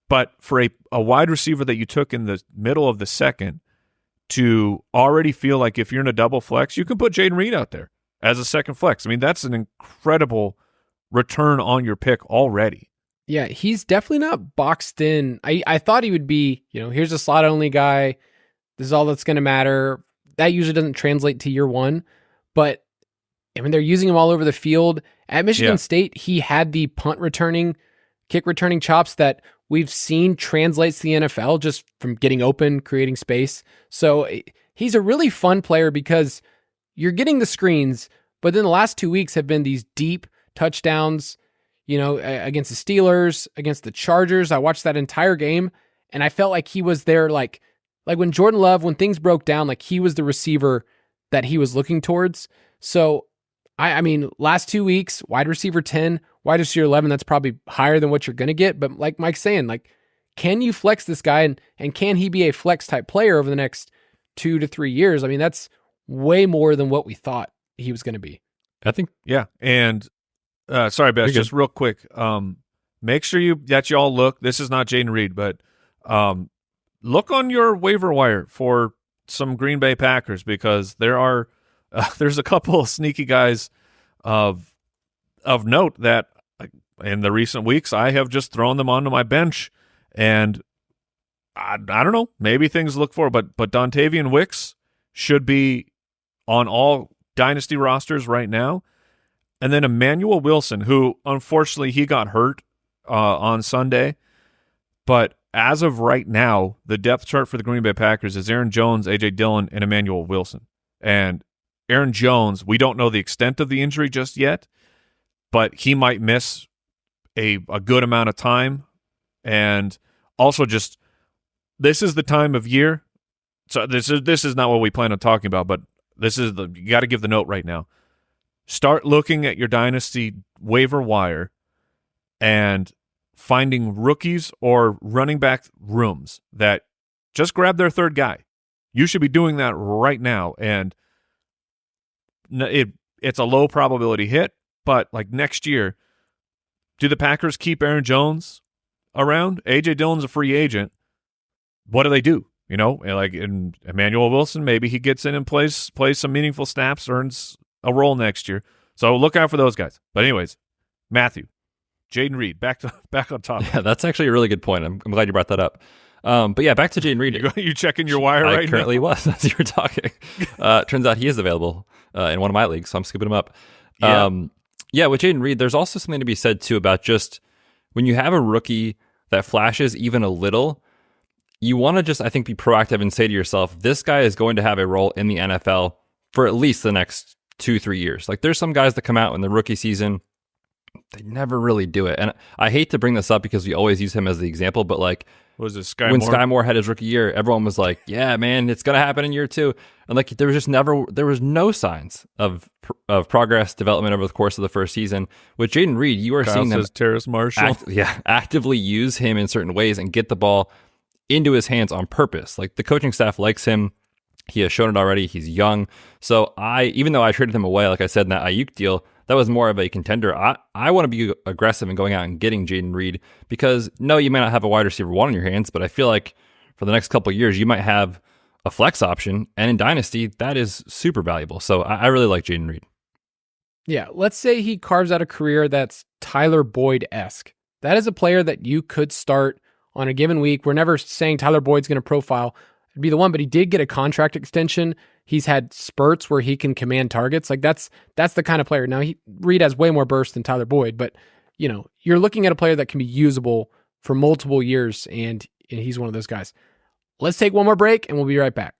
but for a wide receiver that you took in the middle of the second to already feel like if you're in a double flex, you can put Jaden Reed out there as a second flex. I mean, that's an incredible return on your pick already. Yeah, he's definitely not boxed in. I thought he would be, here's a slot-only guy. This is all that's going to matter. That usually doesn't translate to year one, but I mean, they're using him all over the field. At Michigan State, he had the kick returning chops that we've seen translates to the NFL just from getting open, creating space. So he's a really fun player because you're getting the screens, but then the last 2 weeks have been these deep touchdowns, against the Steelers, against the Chargers. I watched that entire game and I felt like he was there, like when Jordan Love, when things broke down, like he was the receiver that he was looking towards. So, I mean, last 2 weeks, wide receiver 10, wide receiver 11, that's probably higher than what you're going to get. But like Mike's saying, like, can you flex this guy and can he be a flex type player over the next 2 to 3 years? I mean, that's way more than what we thought he was going to be. I think. Yeah. And sorry, Betz, just real quick. Make sure that you all look. This is not Jaden Reed, but look on your waiver wire for some Green Bay Packers because there's a couple of sneaky guys of note that in the recent weeks I have just thrown them onto my bench, and I don't know, maybe things to look for, but Dontavian Wicks should be on all dynasty rosters right now, and then Emmanuel Wilson, who unfortunately he got hurt on Sunday, but as of right now, the depth chart for the Green Bay Packers is Aaron Jones, A.J. Dillon, and Emmanuel Wilson. And Aaron Jones, we don't know the extent of the injury just yet, but he might miss a good amount of time. And Also, just this is the time of year. So this is not what we plan on talking about, but you got to give the note right now. Start looking at your Dynasty waiver wire and finding rookies or running back rooms that just grab their third guy. You should be doing that right now, and it's a low probability hit, but like next year, do the Packers keep Aaron Jones around? A.J. Dillon's a free agent. What do they do? You know, like in Emmanuel Wilson, maybe he gets in and plays some meaningful snaps, earns a role next year. So look out for those guys. But anyways, Matthew, Jayden Reed, back on top. Yeah, that's actually a really good point. I'm glad you brought that up. But yeah, back to Jayden Reed. You checking your wire right now? I currently was as you were talking. Turns out he is available in one of my leagues, so I'm scooping him up. Yeah, with Jayden Reed, there's also something to be said too about just when you have a rookie that flashes even a little, you want to just, I think, be proactive and say to yourself, this guy is going to have a role in the NFL for at least the next 2-3 years. Like there's some guys that come out in the rookie season, they never really do it. And I hate to bring this up because we always use him as the example, but like was it Sky when Moore? Sky Moore had his rookie year, everyone was like, yeah, man, it's going to happen in year 2. And like there was no signs of progress development over the course of the first season. With Jayden Reed, you are seeing them Terrace Marshall. Actively use him in certain ways and get the ball into his hands on purpose. Like the coaching staff likes him. He has shown it already. He's young. So even though I traded him away, like I said in that Ayuk deal, that was more of a contender. I want to be aggressive in going out and getting Jayden Reed because no, you may not have a wide receiver 1 in your hands, but I feel like for the next couple of years, you might have a flex option. And in Dynasty, that is super valuable. So I really like Jayden Reed. Yeah, let's say he carves out a career that's Tyler Boyd-esque. That is a player that you could start on a given week. We're never saying Tyler Boyd's going to profile. It'd be the one, but he did get a contract extension. He's had spurts where he can command targets. Like that's the kind of player. Now Reed has way more burst than Tyler Boyd, but you know, you're looking at a player that can be usable for multiple years, and he's one of those guys. Let's take one more break and we'll be right back.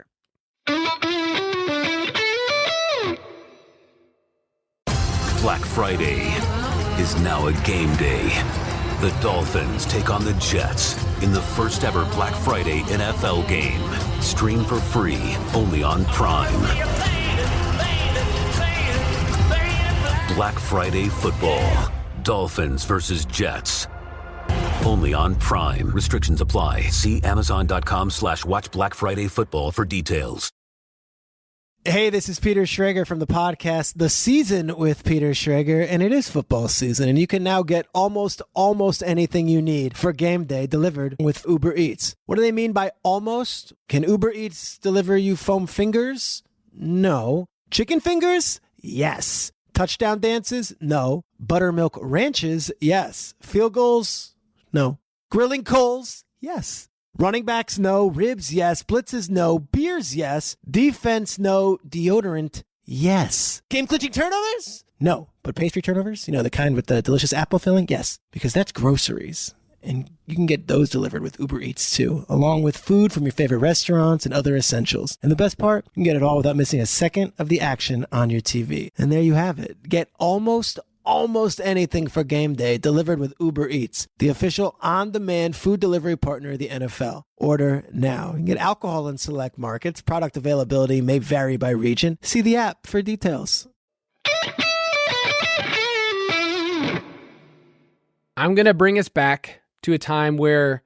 Black Friday is now a game day. The Dolphins take on the Jets in the first ever Black Friday NFL game. Stream for free only on Prime. Black Friday football. Dolphins versus Jets. Only on Prime. Restrictions apply. See Amazon.com/watch Black Friday football for details. Hey, this is Peter Schrager from the podcast The Season with Peter Schrager, and it is football season, and you can now get almost anything you need for game day delivered with Uber Eats. What do they mean by almost? Can Uber Eats deliver you foam fingers? No. Chicken fingers? Yes. Touchdown dances? No. Buttermilk ranches? Yes. Field goals? No. Grilling coals? Yes. Running backs, no. Ribs, yes. Blitzes, no. Beers, yes. Defense, no. Deodorant, yes. Game-clinching turnovers? No. But pastry turnovers? You know, the kind with the delicious apple filling? Yes. Because that's groceries. And you can get those delivered with Uber Eats, too, along with food from your favorite restaurants and other essentials. And the best part, you can get it all without missing a second of the action on your TV. And there you have it. Get almost anything for game day delivered with Uber Eats, the official on-demand food delivery partner of the NFL. Order now. You can get alcohol in select markets. Product availability may vary by region. See the app for details. I'm going to bring us back to a time where,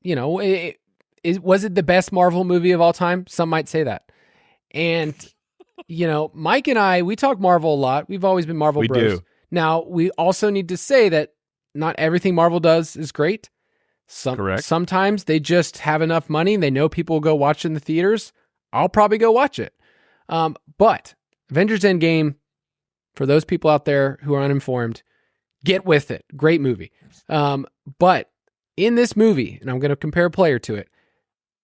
you know, was it the best Marvel movie of all time? Some might say that. And you know, Mike and I, we talk Marvel a lot. We've always been Marvel bros. We do. Now, we also need to say that not everything Marvel does is great. Correct. Sometimes they just have enough money and they know people will go watch it in the theaters. I'll probably go watch it. But Avengers Endgame, for those people out there who are uninformed, get with it. Great movie. But in this movie, and I'm going to compare a player to it,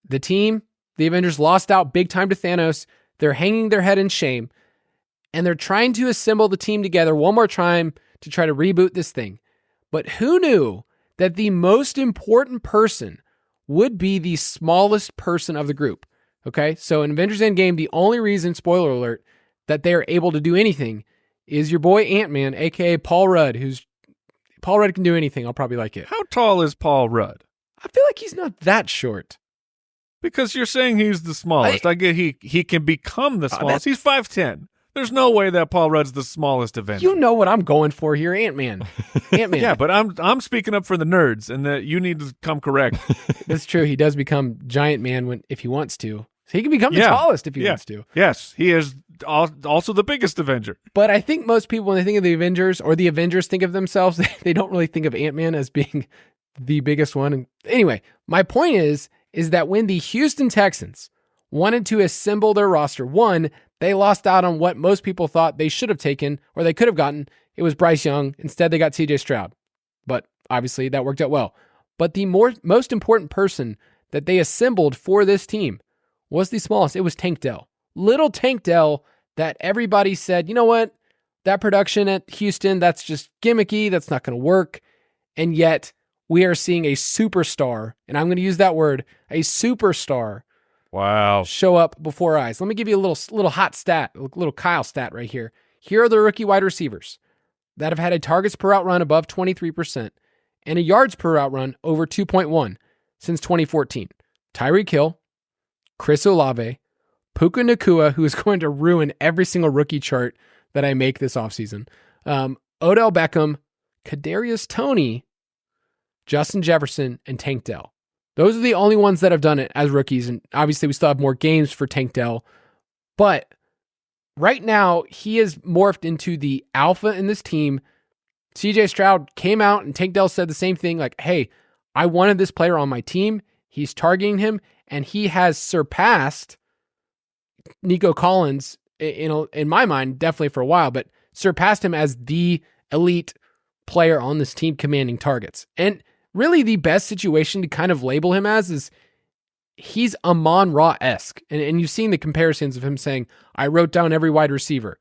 the Avengers lost out big time to Thanos. They're hanging their head in shame, and they're trying to assemble the team together one more time to try to reboot this thing. But who knew that the most important person would be the smallest person of the group? Okay, so in Avengers Endgame, the only reason, spoiler alert, that they are able to do anything is your boy Ant-Man, a.k.a. Paul Rudd, Paul Rudd can do anything. I'll probably like it. How tall is Paul Rudd? I feel like he's not that short. Because you're saying he's the smallest. I get he can become the smallest. He's 5'10". There's no way that Paul Rudd's the smallest Avenger. You know what I'm going for here, Ant-Man. Ant-Man. Yeah, but I'm speaking up for the nerds, and that you need to come correct. That's true. He does become Giant Man if he wants to. So he can become the tallest if he wants to. Yes, he is also the biggest Avenger. But I think most people, when they think of the Avengers, or the Avengers think of themselves, they don't really think of Ant-Man as being the biggest one. And anyway, my point is that when the Houston Texans wanted to assemble their roster, one, they lost out on what most people thought they should have taken or they could have gotten. It was Bryce Young. Instead, they got C.J. Stroud. But obviously, that worked out well. But the most important person that they assembled for this team was the smallest. It was Tank Dell. Little Tank Dell that everybody said, you know what? That production at Houston, that's just gimmicky. That's not going to work. And yet, we are seeing a superstar, and I'm going to use that word, a superstar, show up before our eyes. Let me give you a little hot stat, a little Kyle stat right here. Here are the rookie wide receivers that have had a targets per route run above 23% and a yards per route run over 2.1 since 2014. Tyreek Hill, Chris Olave, Puka Nacua, who is going to ruin every single rookie chart that I make this offseason, Odell Beckham, Kadarius Toney, Justin Jefferson, and Tank Dell. Those are the only ones that have done it as rookies, and obviously we still have more games for Tank Dell. But right now, he has morphed into the alpha in this team. CJ Stroud came out, and Tank Dell said the same thing, like, hey, I wanted this player on my team. He's targeting him, and he has surpassed Nico Collins, in my mind, definitely for a while, but surpassed him as the elite player on this team commanding targets. And really the best situation to kind of label him as is he's Amon-Ra-esque. And you've seen the comparisons of him saying, I wrote down every wide receiver.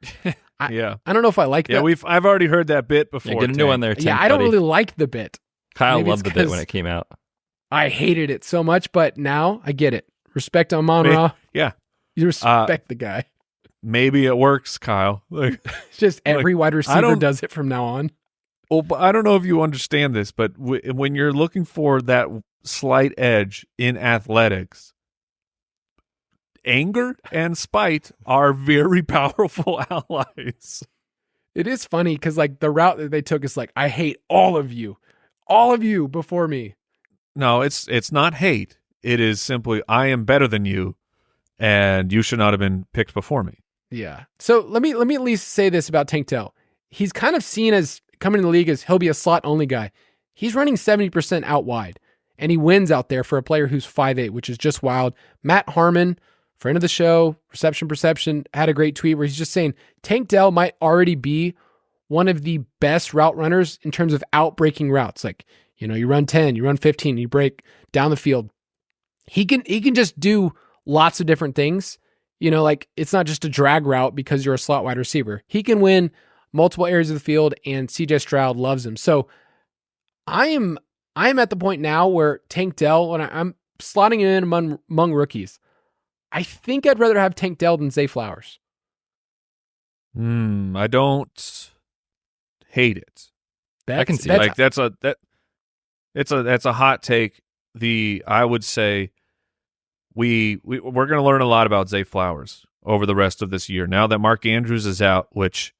I don't know if I like that. Yeah, I've already heard that bit before. Get a new one there, Tank, I don't really like the bit. Kyle loved the bit when it came out. I hated it so much, but now I get it. Respect Amon-Ra. Yeah. You respect the guy. Maybe it works, Kyle. It's just every wide receiver does it from now on. Well, but I don't know if you understand this, but when you're looking for that slight edge in athletics, anger and spite are very powerful allies. It is funny because like the route that they took is like, I hate all of you before me. No, it's not hate. It is simply, I am better than you, and you should not have been picked before me. Yeah. So let me at least say this about Tank Dell. He's kind of seen as coming in the league as he'll be a slot only guy. He's running 70% out wide, and he wins out there for a player who's 5'8", which is just wild. Matt Harmon, friend of the show, Reception Perception, had a great tweet where he's just saying Tank Dell might already be one of the best route runners in terms of out-breaking routes. Like, you run 10, you run 15, you break down the field. He can just do lots of different things. Like it's not just a drag route because you're a slot wide receiver. He can win multiple areas of the field, and CJ Stroud loves him. So I am at the point now where Tank Dell, when I'm slotting him in among rookies, I think I'd rather have Tank Dell than Zay Flowers. I don't hate it. I can see like that's a hot take. I would say we're going to learn a lot about Zay Flowers over the rest of this year. Now that Mark Andrews is out, which,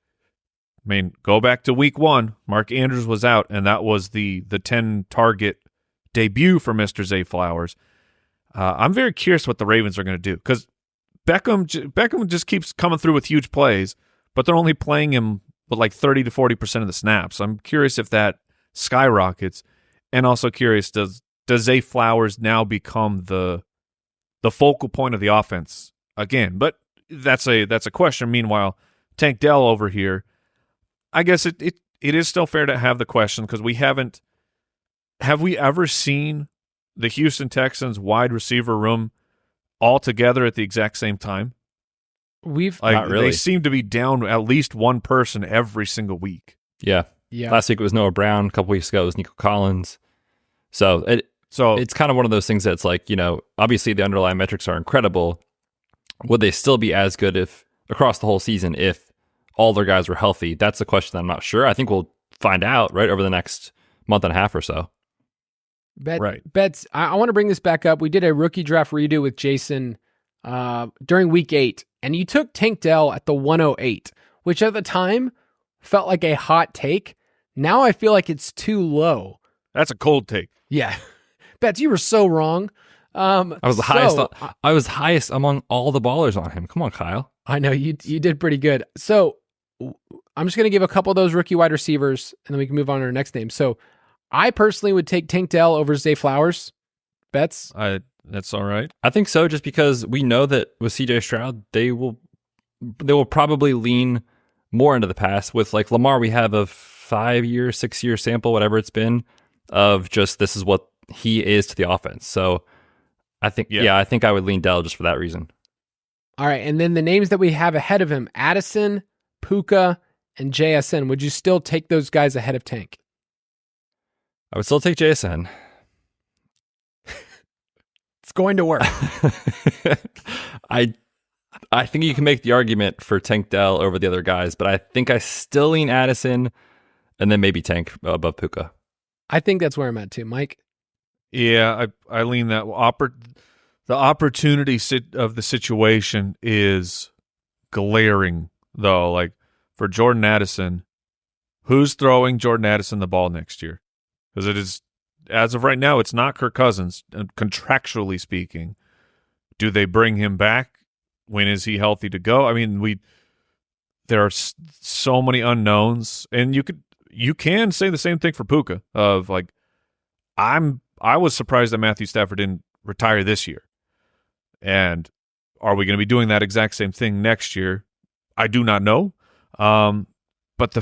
go back to week 1. Mark Andrews was out, and that was the 10-target debut for Mr. Zay Flowers. I'm very curious what the Ravens are going to do because Beckham just keeps coming through with huge plays, but they're only playing him with like 30 to 40% of the snaps. I'm curious if that skyrockets, and also curious, does Zay Flowers now become the focal point of the offense again? But that's a question. Meanwhile, Tank Dell over here, I guess it is still fair to have the question because have we ever seen the Houston Texans wide receiver room all together at the exact same time? Not really. They seem to be down at least one person every single week. Yeah. Last week it was Noah Brown. A couple weeks ago it was Nico Collins. So it's kind of one of those things that's like, obviously the underlying metrics are incredible. Would they still be as good if across the whole season if all their guys were healthy? That's a question that I'm not sure. I think we'll find out right over the next month and a half or so. Betz, I want to bring this back up. We did a rookie draft redo with Jason during week 8, and you took Tank Dell at the 108, which at the time felt like a hot take. Now I feel like it's too low. That's a cold take. Yeah. Betz, you were so wrong. I was the highest. I was highest among all the ballers on him. Come on, Kyle. I know you did pretty good. So I'm just going to give a couple of those rookie wide receivers, and then we can move on to our next name. So I personally would take Tank Dell over Zay Flowers. Betz? That's all right. I think so, just because we know that with CJ Stroud, they will probably lean more into the pass. With like Lamar, we have a 5-year, 6-year sample, whatever it's been, of just this is what he is to the offense. So I think, I think I would lean Dell just for that reason. All right, and then the names that we have ahead of him, Addison, Puka, and JSN. Would you still take those guys ahead of Tank? I would still take JSN. It's going to work. I think you can make the argument for Tank Dell over the other guys, but I think I still lean Addison and then maybe Tank above Puka. I think that's where I'm at too. Mike? Yeah, I lean that. The opportunity of the situation is glaring, though. Like for Jordan Addison, who's throwing Jordan Addison the ball next year? Because it is, as of right now, it's not Kirk Cousins, contractually speaking. Do they bring him back? When is he healthy to go? I mean, there are so many unknowns, and you can say the same thing for Puka. Of like, I was surprised that Matthew Stafford didn't retire this year, and are we going to be doing that exact same thing next year? I do not know. But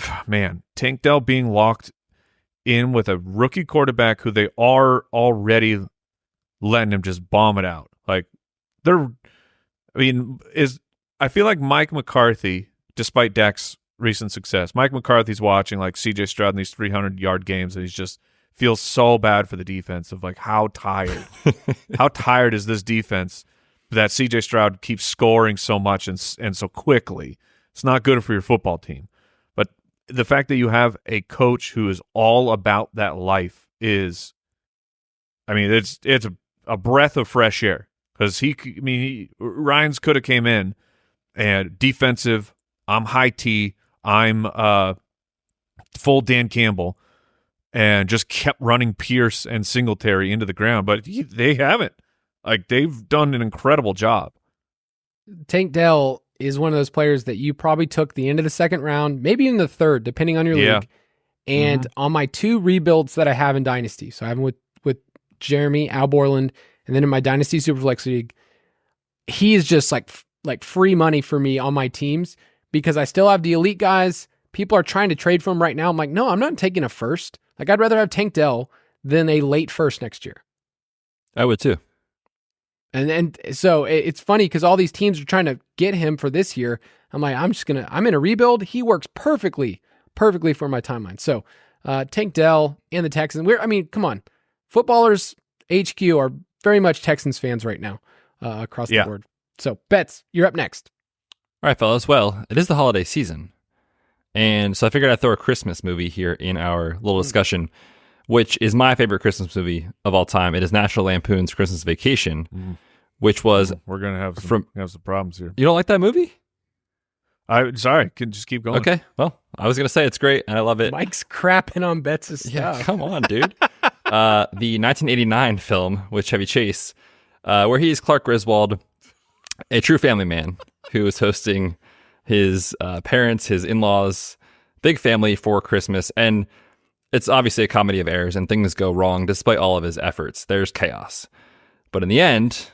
Tank Dell being locked in with a rookie quarterback who they are already letting him just bomb it out. Like I feel like Mike McCarthy, despite Dak's recent success, Mike McCarthy's watching like CJ Stroud in these 300-yard games, and he's just feels so bad for the defense of like how tired is this defense that CJ Stroud keeps scoring so much and so quickly. It's not good for your football team. But the fact that you have a coach who is all about that life is, I mean, it's a breath of fresh air. Because Ryans could have came in and defensive, I'm high T, I'm full Dan Campbell, and just kept running Pierce and Singletary into the ground. But they haven't. Like, they've done an incredible job. Tank Dell is one of those players that you probably took the end of the second round, maybe in the third, depending on your league. And on my 2 rebuilds that I have in Dynasty, so I have them with Jeremy, Al Borland, and then in my Dynasty Superflex League, he is just like free money for me on my teams because I still have the elite guys. People are trying to trade for him right now. I'm like, no, I'm not taking a first. Like, I'd rather have Tank Dell than a late first next year. I would too. And so it's funny because all these teams are trying to get him for this year. I'm like, I'm in a rebuild. He works perfectly for my timeline. So Tank Dell and the Texans. Come on. Footballers HQ are very much Texans fans right now across the board. So, Betz, you're up next. All right, fellas. Well, it is the holiday season. And so I figured I'd throw a Christmas movie here in our little discussion, which is my favorite Christmas movie of all time. It is National Lampoon's Christmas Vacation, which was... We're going to have some problems here. You don't like that movie? Sorry, can just keep going. Okay, well, I was going to say it's great, and I love it. Mike's crapping on Betz' stuff. Yeah, come on, dude. The 1989 film with Chevy Chase, where he is Clark Griswold, a true family man who is hosting his parents, his in-laws, big family for Christmas. And it's obviously a comedy of errors and things go wrong despite all of his efforts. There's chaos. But in the end,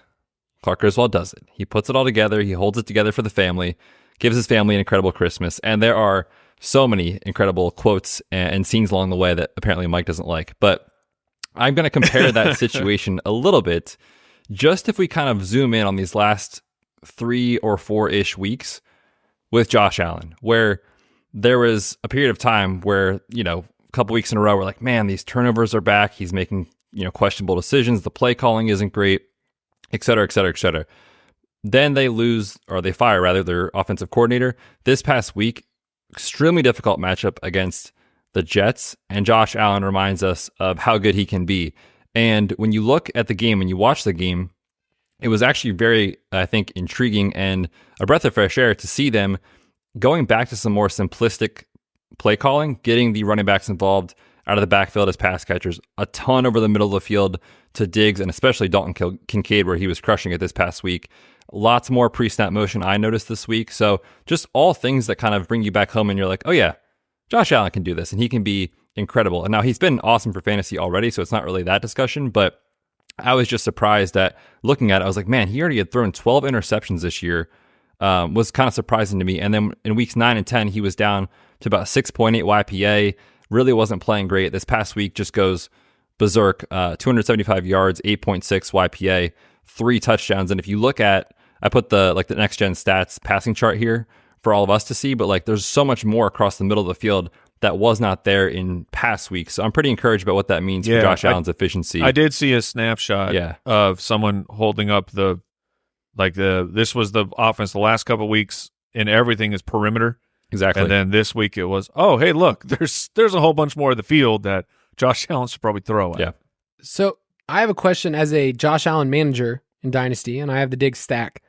Clark Griswold does it. He puts it all together. He holds it together for the family, gives his family an incredible Christmas. And there are so many incredible quotes and scenes along the way that apparently Mike doesn't like. But I'm going to compare that situation a little bit, just if we kind of zoom in on these last 3 or 4-ish weeks with Josh Allen, where there was a period of time where, a couple weeks in a row, we're like, man, these turnovers are back. He's making, questionable decisions. The play calling isn't great, et cetera, et cetera, et cetera. Then they fire their offensive coordinator. This past week, extremely difficult matchup against the Jets, and Josh Allen reminds us of how good he can be. And when you look at the game, when you watch the game, it was actually very, I think, intriguing and a breath of fresh air to see them going back to some more simplistic play calling, getting the running backs involved out of the backfield as pass catchers, a ton over the middle of the field to Diggs and especially Dalton Kincaid, where he was crushing it this past week. Lots more pre-snap motion I noticed this week. So just all things that kind of bring you back home and you're like, oh yeah, Josh Allen can do this and he can be incredible. And now he's been awesome for fantasy already, so it's not really that discussion, but I was just surprised that looking at it, I was like, man, he already had thrown 12 interceptions this year. Was kind of surprising to me. And then in weeks 9 and 10, he was down to about 6.8 YPA, really wasn't playing great. This past week just goes berserk, 275 yards, 8.6 YPA, 3 touchdowns. And if you look at, I put the next gen stats passing chart here for all of us to see, but like there's so much more across the middle of the field that was not there in past weeks. So I'm pretty encouraged about what that means for Josh Allen's efficiency. I did see a snapshot of someone holding up this was the offense the last couple of weeks and everything is perimeter. Exactly. And then this week it was, oh, hey, look, there's a whole bunch more of the field that Josh Allen should probably throw at. Yeah. So I have a question as a Josh Allen manager in Dynasty, and I have the Diggs stack.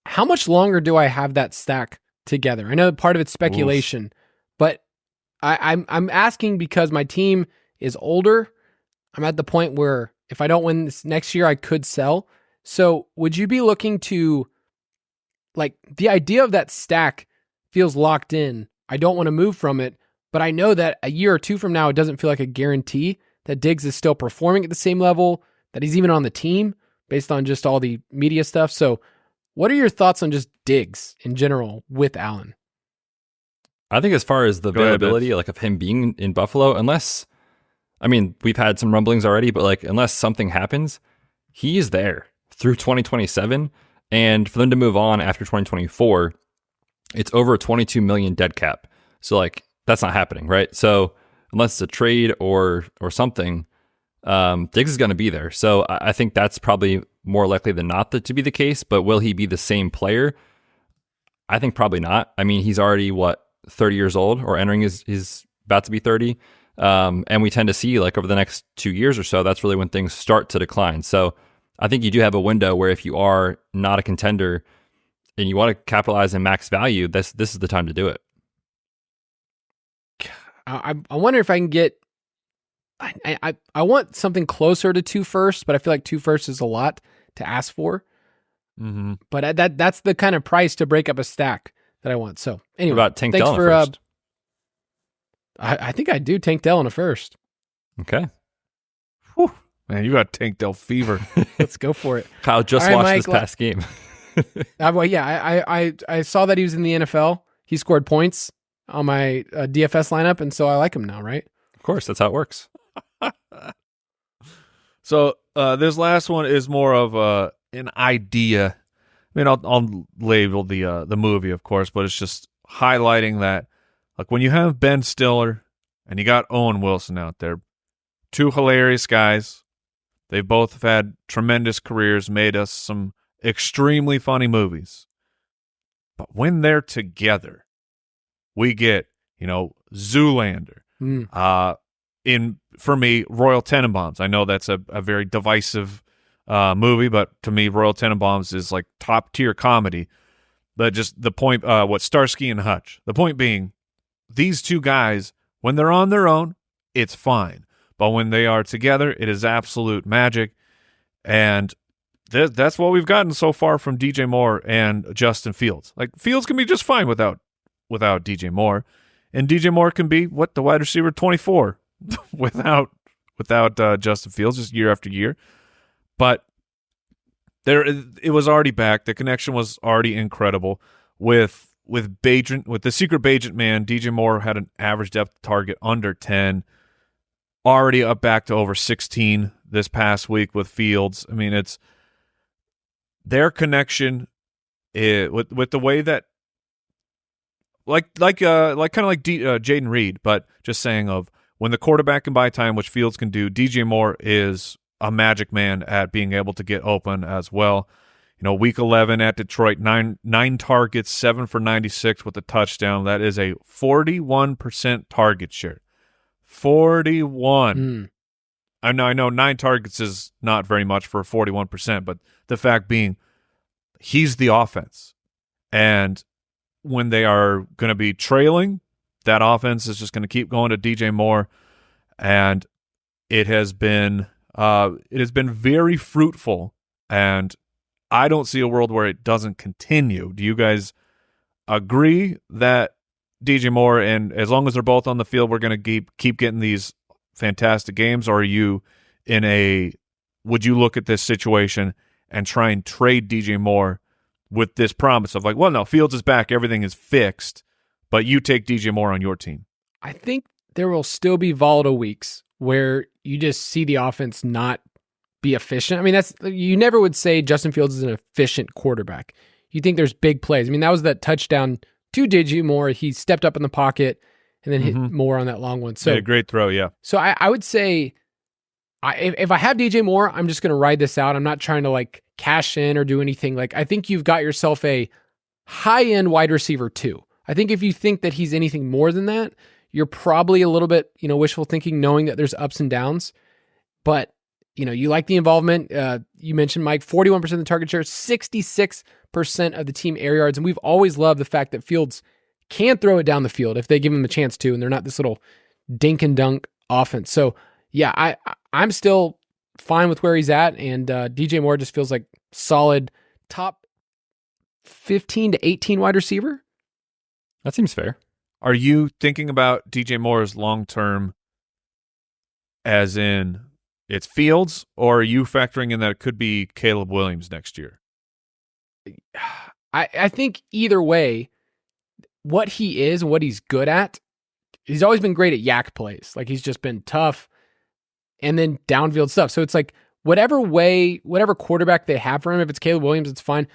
How much longer do I have that stack together? I know part of it's speculation, but I'm asking because my team is older. I'm at the point where if I don't win this next year, I could sell. So would you be looking to, like, the idea of that stack feels locked in. I don't want to move from it, but I know that a year or two from now, it doesn't feel like a guarantee that Diggs is still performing at the same level, that he's even on the team based on just all the media stuff. So what are your thoughts on just Diggs in general with Allen? I think as far as the availability, like of him being in Buffalo, unless, I mean, we've had some rumblings already, but like unless something happens, he is there through 2027. And for them to move on after 2024, it's over a 22 million dead cap. So like that's not happening, right? So unless it's a trade or something, Diggs is going to be there. So I think that's probably more likely than not to be the case. But will he be the same player? I think probably not. I mean, he's already 30 years old or entering his about to be 30. And we tend to see like over the next 2 years or so, that's really when things start to decline. So I think you do have a window where if you are not a contender and you want to capitalize and max value, this is the time to do it. I wonder if I can get, I want something closer to 2 firsts, but I feel like 2 firsts is a lot to ask for. Mm-hmm. But that's the kind of price to break up a stack that I want. So anyway, what about Tank Dell in a first? I think I do Tank Dell in a first. Okay. Whew. Man, you got Tank Dell fever. Let's go for it. Kyle just watched Mike, this past game. Well, yeah, I saw that he was in the NFL. He scored points on my DFS lineup, and so I like him now, right? Of course, that's how it works. So this last one is more of an idea. I mean, I'll label the movie, of course, but it's just highlighting that, like, when you have Ben Stiller and you got Owen Wilson out there, 2 hilarious guys. They both have had tremendous careers, made us some extremely funny movies. But when they're together, we get, Zoolander. For me, Royal Tenenbaums. I know that's a very divisive movie, but to me, Royal Tenenbaums is like top tier comedy. But just the point, Starsky and Hutch. The point being, these 2 guys, when they're on their own, it's fine. But when they are together, it is absolute magic. And that's what we've gotten so far from DJ Moore and Justin Fields. Like, Fields can be just fine without DJ Moore. And DJ Moore can be, the wide receiver 24 without Justin Fields, just year after year. But it was already back. The connection was already incredible. With the secret Bajent man, DJ Moore had an average depth target under 10. Already up back to over 16 this past week with Fields. I mean, it's their connection with the way that, like Jaden Reed, but just saying of when the quarterback can buy time, which Fields can do. DJ Moore is a magic man at being able to get open as well. Week 11 at Detroit, nine targets, 7 for 96 with a touchdown. That is a 41% target share. 41. I know 9 targets is not very much for 41%, but the fact being, he's the offense. And when they are going to be trailing, that offense is just going to keep going to DJ Moore. And it has been very fruitful. And I don't see a world where it doesn't continue. Do you guys agree that DJ Moore, and as long as they're both on the field, we're going to keep getting these fantastic games? Or are you would you look at this situation and try and trade DJ Moore with this promise of like, well, no, Fields is back, everything is fixed, but you take DJ Moore on your team? I think there will still be volatile weeks where you just see the offense not be efficient. I mean, you never would say Justin Fields is an efficient quarterback. You think there's big plays. I mean, that was that touchdown to DJ Moore. He stepped up in the pocket and then hit Moore on that long one. So a great throw, yeah. So I would say, if I have DJ Moore, I'm just going to ride this out. I'm not trying to like cash in or do anything. Like, I think you've got yourself a high-end wide receiver too. I think if you think that he's anything more than that, you're probably a little bit, wishful thinking, knowing that there's ups and downs. But, you like the involvement. You mentioned, Mike, 41% of the target share, 66% of the team air yards. And we've always loved the fact that Fields can throw it down the field if they give him a chance to, and they're not this little dink and dunk offense. So, yeah, I'm still fine with where he's at, and DJ Moore just feels like solid top 15 to 18 wide receiver. That seems fair. Are you thinking about DJ Moore's long-term as in it's Fields, or are you factoring in that it could be Caleb Williams next year? I think either way, what he is and what he's good at, he's always been great at yak plays. Like, he's just been tough and then downfield stuff. So it's like whatever quarterback they have for him, if it's Caleb Williams, it's fine.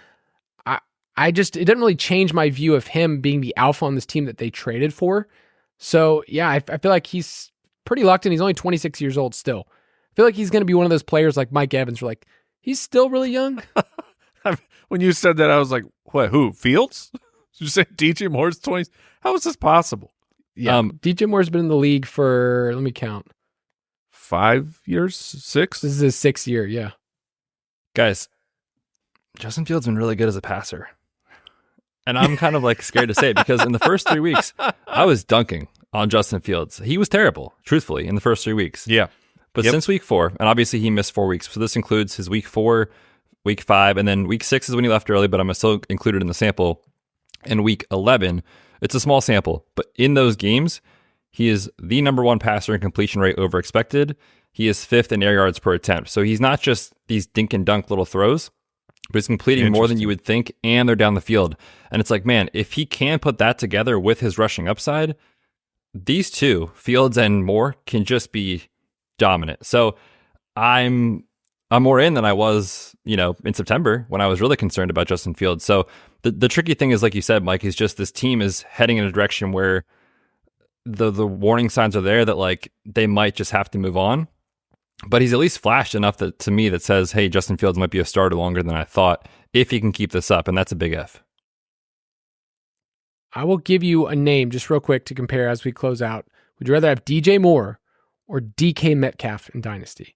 It didn't really change my view of him being the alpha on this team that they traded for. So yeah, I feel like he's pretty locked in. He's only 26 years old still. I feel like he's going to be one of those players like Mike Evans. You're like, he's still really young. When you said that, I was like, what, who, Fields? Did you say DJ Moore's 20? How is this possible? Yeah, DJ Moore's been in the league for, let me count. 5 years? 6? This is his 6th year, yeah. Guys, Justin Fields been really good as a passer. And I'm kind of like scared to say it because in the first 3 weeks, I was dunking on Justin Fields. He was terrible, truthfully, in the first 3 weeks. Yeah. But since week 4, and obviously he missed 4 weeks, so this includes his week 4, week 5, and then week 6 is when he left early, but I'm still included in the sample. And week 11, it's a small sample, but in those games, he is the number 1 passer in completion rate over expected. He is 5th in air yards per attempt. So he's not just these dink and dunk little throws, but he's completing more than you would think, and they're down the field. And it's like, man, if he can put that together with his rushing upside, these two, Fields and Moore, can just be dominant. So I'm more in than I was, in September when I was really concerned about Justin Fields. So the tricky thing is, like you said, Mike, is just this team is heading in a direction where the warning signs are there that like they might just have to move on. But he's at least flashed enough to me that says, hey, Justin Fields might be a starter longer than I thought if he can keep this up, and that's a big F. I will give you a name just real quick to compare as we close out. Would you rather have DJ Moore or DK Metcalf in Dynasty?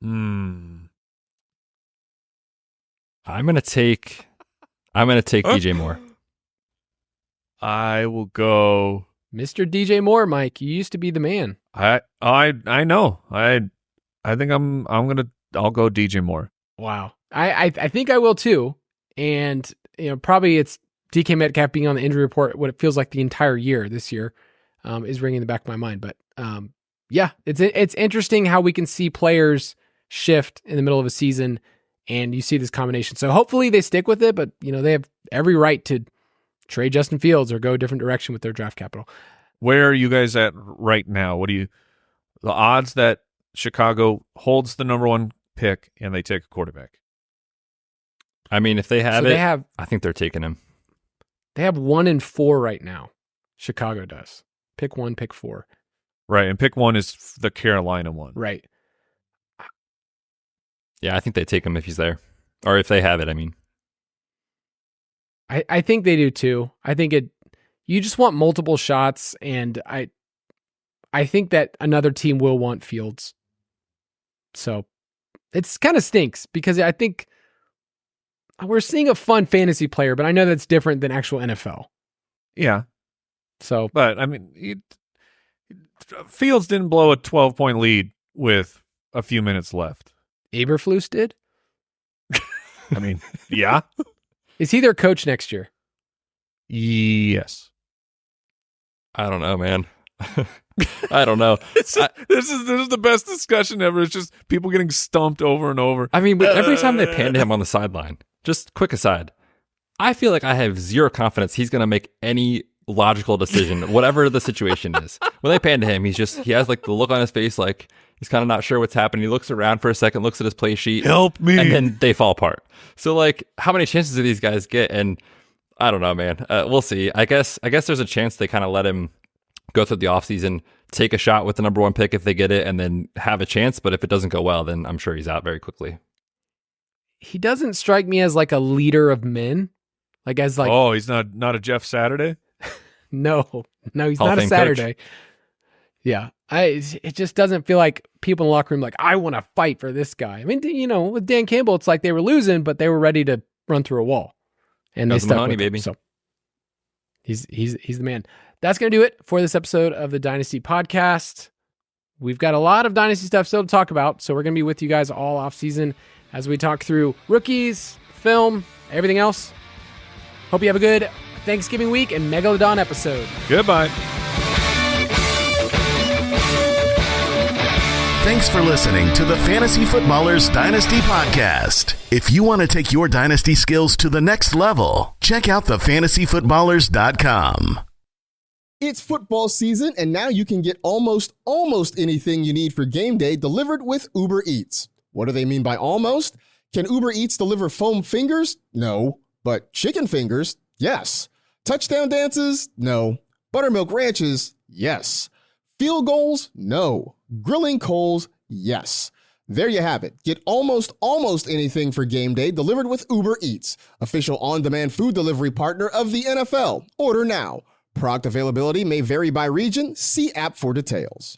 I'm gonna take DJ Moore. I will go Mr. DJ Moore, Mike. You used to be the man. I know. I think I'll go DJ Moore. Wow. I think I will too. And probably it's DK Metcalf being on the injury report, what it feels like the entire year this year, is ringing in the back of my mind. But yeah, it's interesting how we can see players shift in the middle of a season, and you see this combination. So hopefully they stick with it, but they have every right to trade Justin Fields or go a different direction with their draft capital. Where are you guys at right now? The odds that Chicago holds the number 1 pick and they take a quarterback? I mean, if they have I think they're taking him. They have 1 and 4 right now. Chicago does. Pick 1, pick 4. Right, and pick 1 is the Carolina one. Right. Yeah, I think they take him if he's there. Or if they have it, I mean. I think they do too. I think you just want multiple shots, and I think that another team will want Fields. So it's kind of stinks because I think we're seeing a fun fantasy player, but I know that's different than actual NFL. Yeah. So, but I mean, Fields didn't blow a 12-point lead with a few minutes left. Eberflus did? I mean, yeah. Is he their coach next year? Yes. I don't know, man. I don't know. This is the best discussion ever. It's just people getting stumped over and over. I mean, but every time they pan to him on the sideline, just quick aside, I feel like I have zero confidence he's going to make any logical decision, whatever the situation is. When they pan to him, he has like the look on his face, like he's kind of not sure what's happening. He looks around for a second, looks at his play sheet. Help me. And then they fall apart. So like, how many chances do these guys get? And I don't know, man. We'll see. I guess there's a chance they kind of let him go through the offseason, take a shot with the number 1 pick if they get it, and then have a chance. But if it doesn't go well, then I'm sure he's out very quickly. He doesn't strike me as like a leader of men. Like as like, oh, he's not a Jeff Saturday? No, he's Hall not of a Fame Saturday. coach. Yeah. It just doesn't feel like people in the locker room like, I want to fight for this guy. I mean, with Dan Campbell, it's like they were losing, but they were ready to run through a wall. And they stuck with him. So he's the man. That's going to do it for this episode of the Dynasty podcast. We've got a lot of Dynasty stuff still to talk about, so we're going to be with you guys all off season as we talk through rookies, film, everything else. Hope you have a good Thanksgiving week and Megalodon episode. Goodbye. Thanks for listening to the Fantasy Footballers Dynasty Podcast. If you want to take your Dynasty skills to the next level, check out thefantasyfootballers.com. It's football season, and now you can get almost anything you need for game day delivered with Uber Eats. What do they mean by almost? Can Uber Eats deliver foam fingers? No. But chicken fingers? Yes. Touchdown dances? No. Buttermilk ranches? Yes. Field goals? No. Grilling coals? Yes. There you have it. Get almost anything for game day delivered with Uber Eats, official on-demand food delivery partner of the NFL. Order now. Product availability may vary by region. See app for details.